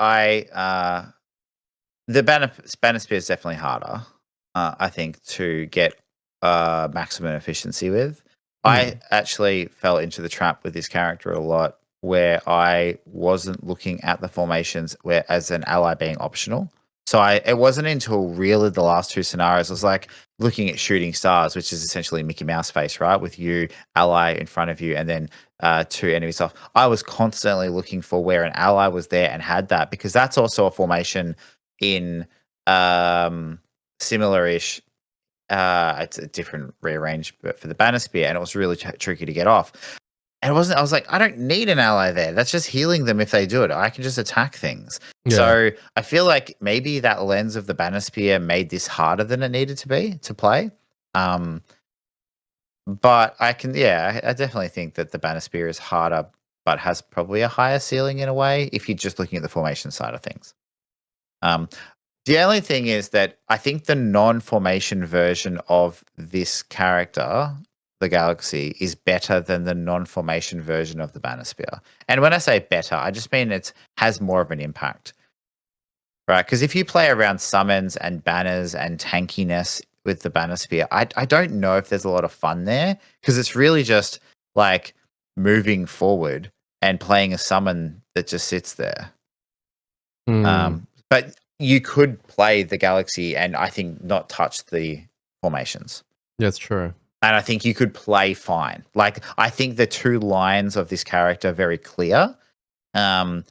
the Banosphere is definitely harder. I think to get maximum efficiency with. I actually fell into the trap with this character a lot where I wasn't looking at the formations where as an ally being optional. So it wasn't until really the last 2 scenarios I was like looking at shooting stars, which is essentially Mickey Mouse face, right? With you ally in front of you and then 2 enemies off. I was constantly looking for where an ally was there and had that because that's also a formation in similar-ish it's a different rearrange, but for the Banosphere, and it was really tricky to get off. And it wasn't. I was like, I don't need an ally there. That's just healing them if they do it. I can just attack things. Yeah. So I feel like maybe that lens of the Banosphere made this harder than it needed to be to play. But I can, yeah, I definitely think that the Banosphere is harder, but has probably a higher ceiling in a way if you're just looking at the formation side of things. The only thing is that I think the non-formation version of this character, the Galaxy, is better than the non-formation version of the Banosphere. And when I say better, I just mean it has more of an impact, right? Because if you play around summons and banners and tankiness with the Banosphere, I don't know if there's a lot of fun there because it's really just like moving forward and playing a summon that just sits there. But you could play the Galaxy and I think not touch the formations. That's true. And I think you could play fine. Like, I think the 2 lines of this character are very clear. And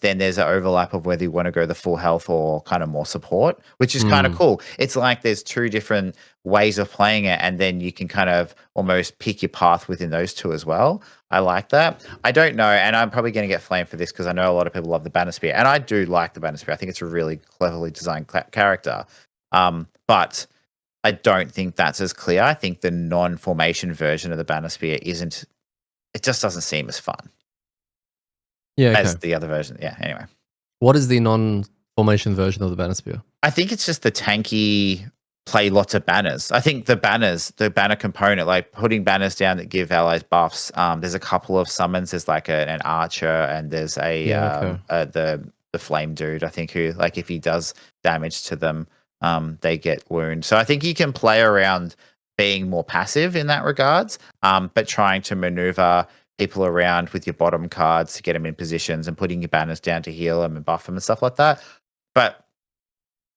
then there's an overlap of whether you want to go the full health or kind of more support, which is kind of cool. It's like there's 2 different ways of playing it, and then you can kind of almost pick your path within those 2 as well. I like that. I don't know, and I'm probably going to get flamed for this because I know a lot of people love the Banosphere, and I do like the Banosphere. I think it's a really cleverly designed character. But I don't think that's as clear. I think the non-formation version of the Banosphere isn't. It just doesn't seem as fun. Yeah, as the other version. Yeah, anyway. What is the non-formation version of the Banosphere? I think it's just the tanky play lots of banners. I think the banner component, like putting banners down that give allies buffs. There's a couple of summons. There's like an archer and there's the flame dude, I think, who like if he does damage to them, they get wound. So I think you can play around being more passive in that regards, but trying to maneuver people around with your bottom cards to get them in positions and putting your banners down to heal them and buff them and stuff like that. But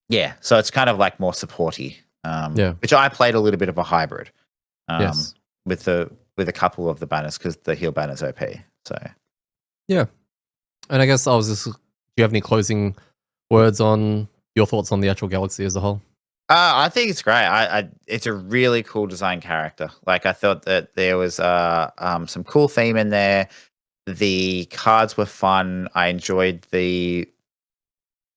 yeah, so it's kind of like more supporty, which I played a little bit of a hybrid with a couple of the banners because the heal banner's OP. So yeah, and I guess do you have any closing words on your thoughts on the actual Galaxy as a whole? I think it's great. It's a really cool design character. Like I thought that there was some cool theme in there. The cards were fun. I enjoyed the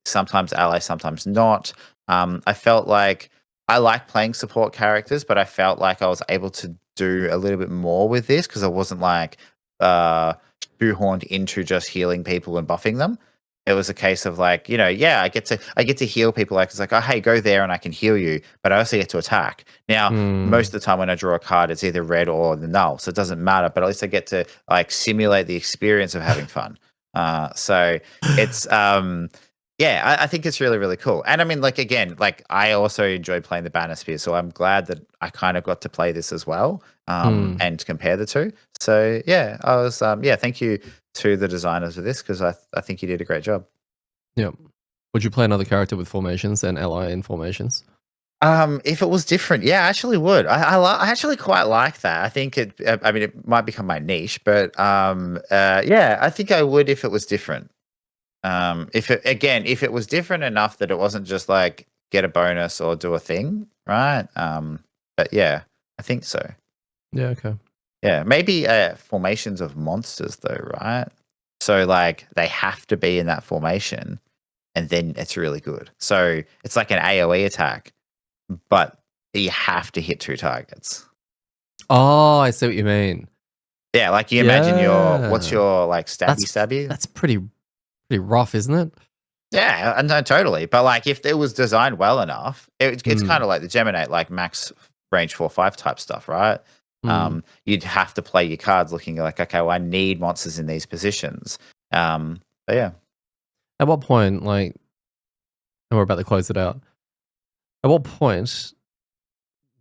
sometimes ally, sometimes not. I felt like I like playing support characters, but I felt like I was able to do a little bit more with this because I wasn't like shoehorned into just healing people and buffing them. It was a case of like, yeah, I get to heal people. Like it's like, oh hey, go there and I can heal you, but I also get to attack. Now, most of the time when I draw a card, it's either red or the null, so it doesn't matter. But at least I get to like simulate the experience of having fun. So it's yeah, I think it's really, really cool. And I mean, like again, like I also enjoy playing the Banosphere, so I'm glad that I kind of got to play this as well, and compare the two. So yeah, I was yeah, thank you to the designers of this because I think you did a great job. Yep. Would you play another character with formations and ally in formations? If it was different, yeah, I actually would. I actually quite like that. I think it. I mean, it might become my niche, but yeah, I think I would if it was different. If it was different enough that it wasn't just like get a bonus or do a thing, right? But yeah, I think so. Yeah, okay. Yeah, maybe formations of monsters though, right? So like they have to be in that formation, and then it's really good. So it's like an AOE attack, but you have to hit 2 targets. Oh, I see what you mean. Yeah, like you imagine what's Yeah. your like stabby? That's pretty rough, isn't it? Yeah, no, totally. But like if it was designed well enough, it's kind of like the Geminate, like max range 4/5 type stuff, right? You'd have to play your cards looking like, okay, well, I need monsters in these positions. But yeah. At what point, like, and we're about to close it out. At what point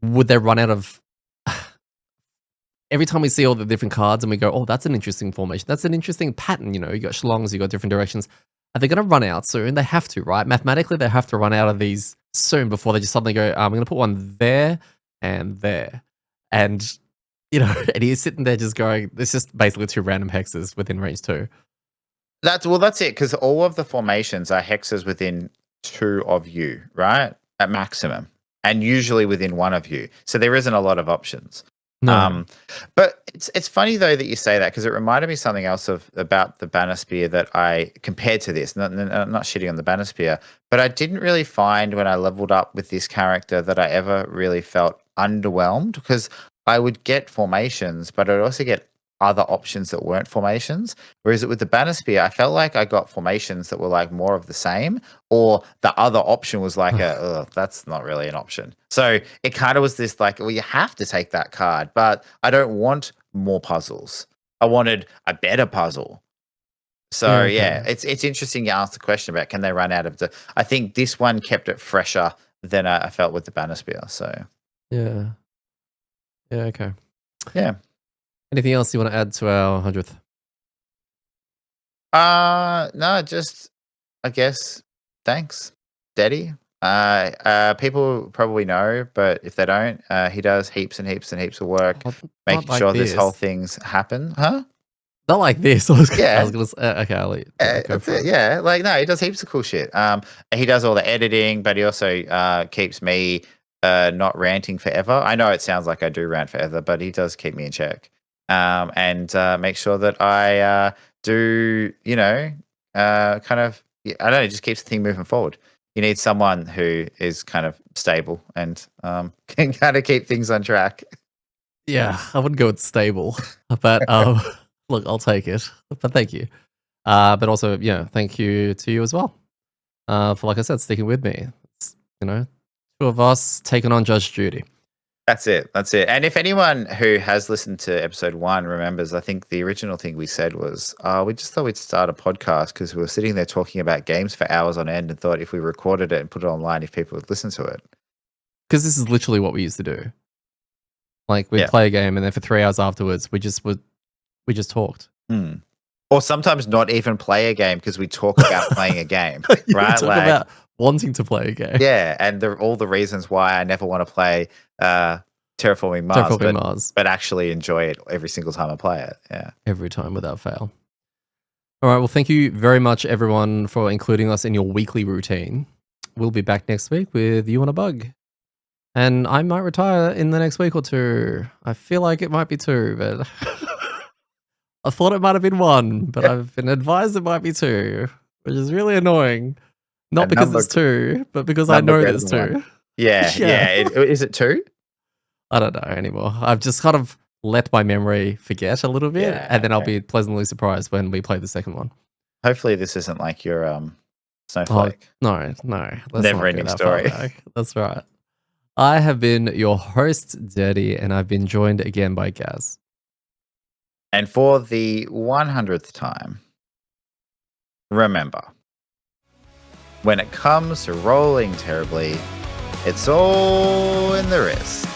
would they run out of every time we see all the different cards and we go, oh, that's an interesting formation. That's an interesting pattern. You got schlongs, you got different directions. Are they going to run out soon? They have to, right? Mathematically, they have to run out of these soon before they just suddenly go, I'm going to put one there and there. And, and he's sitting there just going, it's just basically 2 random hexes within range 2. That's it, because all of the formations are hexes within 2 of you, right? At maximum. And usually within 1 of you. So there isn't a lot of options. No. But it's funny though that you say that because it reminded me something else about the Banosphere that I compared to this. Not shitting on the Banosphere, but I didn't really find when I leveled up with this character that I ever really felt underwhelmed because I would get formations, but I'd also get other options that weren't formations. Whereas with the Banosphere, I felt like I got formations that were like more of the same, or the other option was like that's not really an option. So it kind of was this like, well, you have to take that card, but I don't want more puzzles. I wanted a better puzzle. So yeah, it's interesting you asked the question about can they run out of the. I think this one kept it fresher than I felt with the Banosphere. So Yeah. Yeah, okay. yeah. Anything else you want to add to our 100th? No, just I guess thanks, Daddy. People probably know, but if they don't, he does heaps and heaps and heaps of work Oh, not making like sure this whole this. thing's happen. Huh? Not like this. I was Yeah. gonna say, okay, I'll let Yeah, go that's for it. it. Yeah, like no, he does heaps of cool shit. He does all the editing, but he also keeps me not ranting forever. I know it sounds like I do rant forever, but he does keep me in check. And make sure that I do, kind of. I don't know, it just keeps the thing moving forward. You need someone who is kind of stable and can kind of keep things on track. Yeah, I wouldn't go with stable, but look, I'll take it. But thank you. But also, yeah, thank you to you as well. For like I said, sticking with me. It's, 2 of us taking on Judge Judy. That's it. That's it. And if anyone who has listened to episode 1 remembers, I think the original thing we said was, we just thought we'd start a podcast because we were sitting there talking about games for hours on end and thought if we recorded it and put it online, if people would listen to it. Because this is literally what we used to do. Like we'd play a game, and then for 3 hours afterwards, we just talked. Or sometimes not even play a game because we talk about playing a game, right? We talk about wanting to play a game. Yeah, and all the reasons why I never want to play Terraforming Mars, but actually enjoy it every single time I play it. Yeah, every time without fail. All right, well, thank you very much, everyone, for including us in your weekly routine. We'll be back next week with You On A Bug. And I might retire in the next week or 2. I feel like it might be 2, but I thought it might have been 1, but I've been advised it might be 2, which is really annoying. Not because number there's two, but because I number know greater there's than 1. two. Yeah, Yeah. Is it 2? I don't know anymore. I've just kind of let my memory forget a little bit, Yeah, and then I'll okay. be pleasantly surprised when we play the second one. Hopefully this isn't like your, Oh, snowflake. no, let's not go Never-ending that far story. back. That's right. I have been your host, Dirty, and I've been joined again by Gaz. And for the 100th time, remember, when it comes to rolling terribly, it's all in the wrist.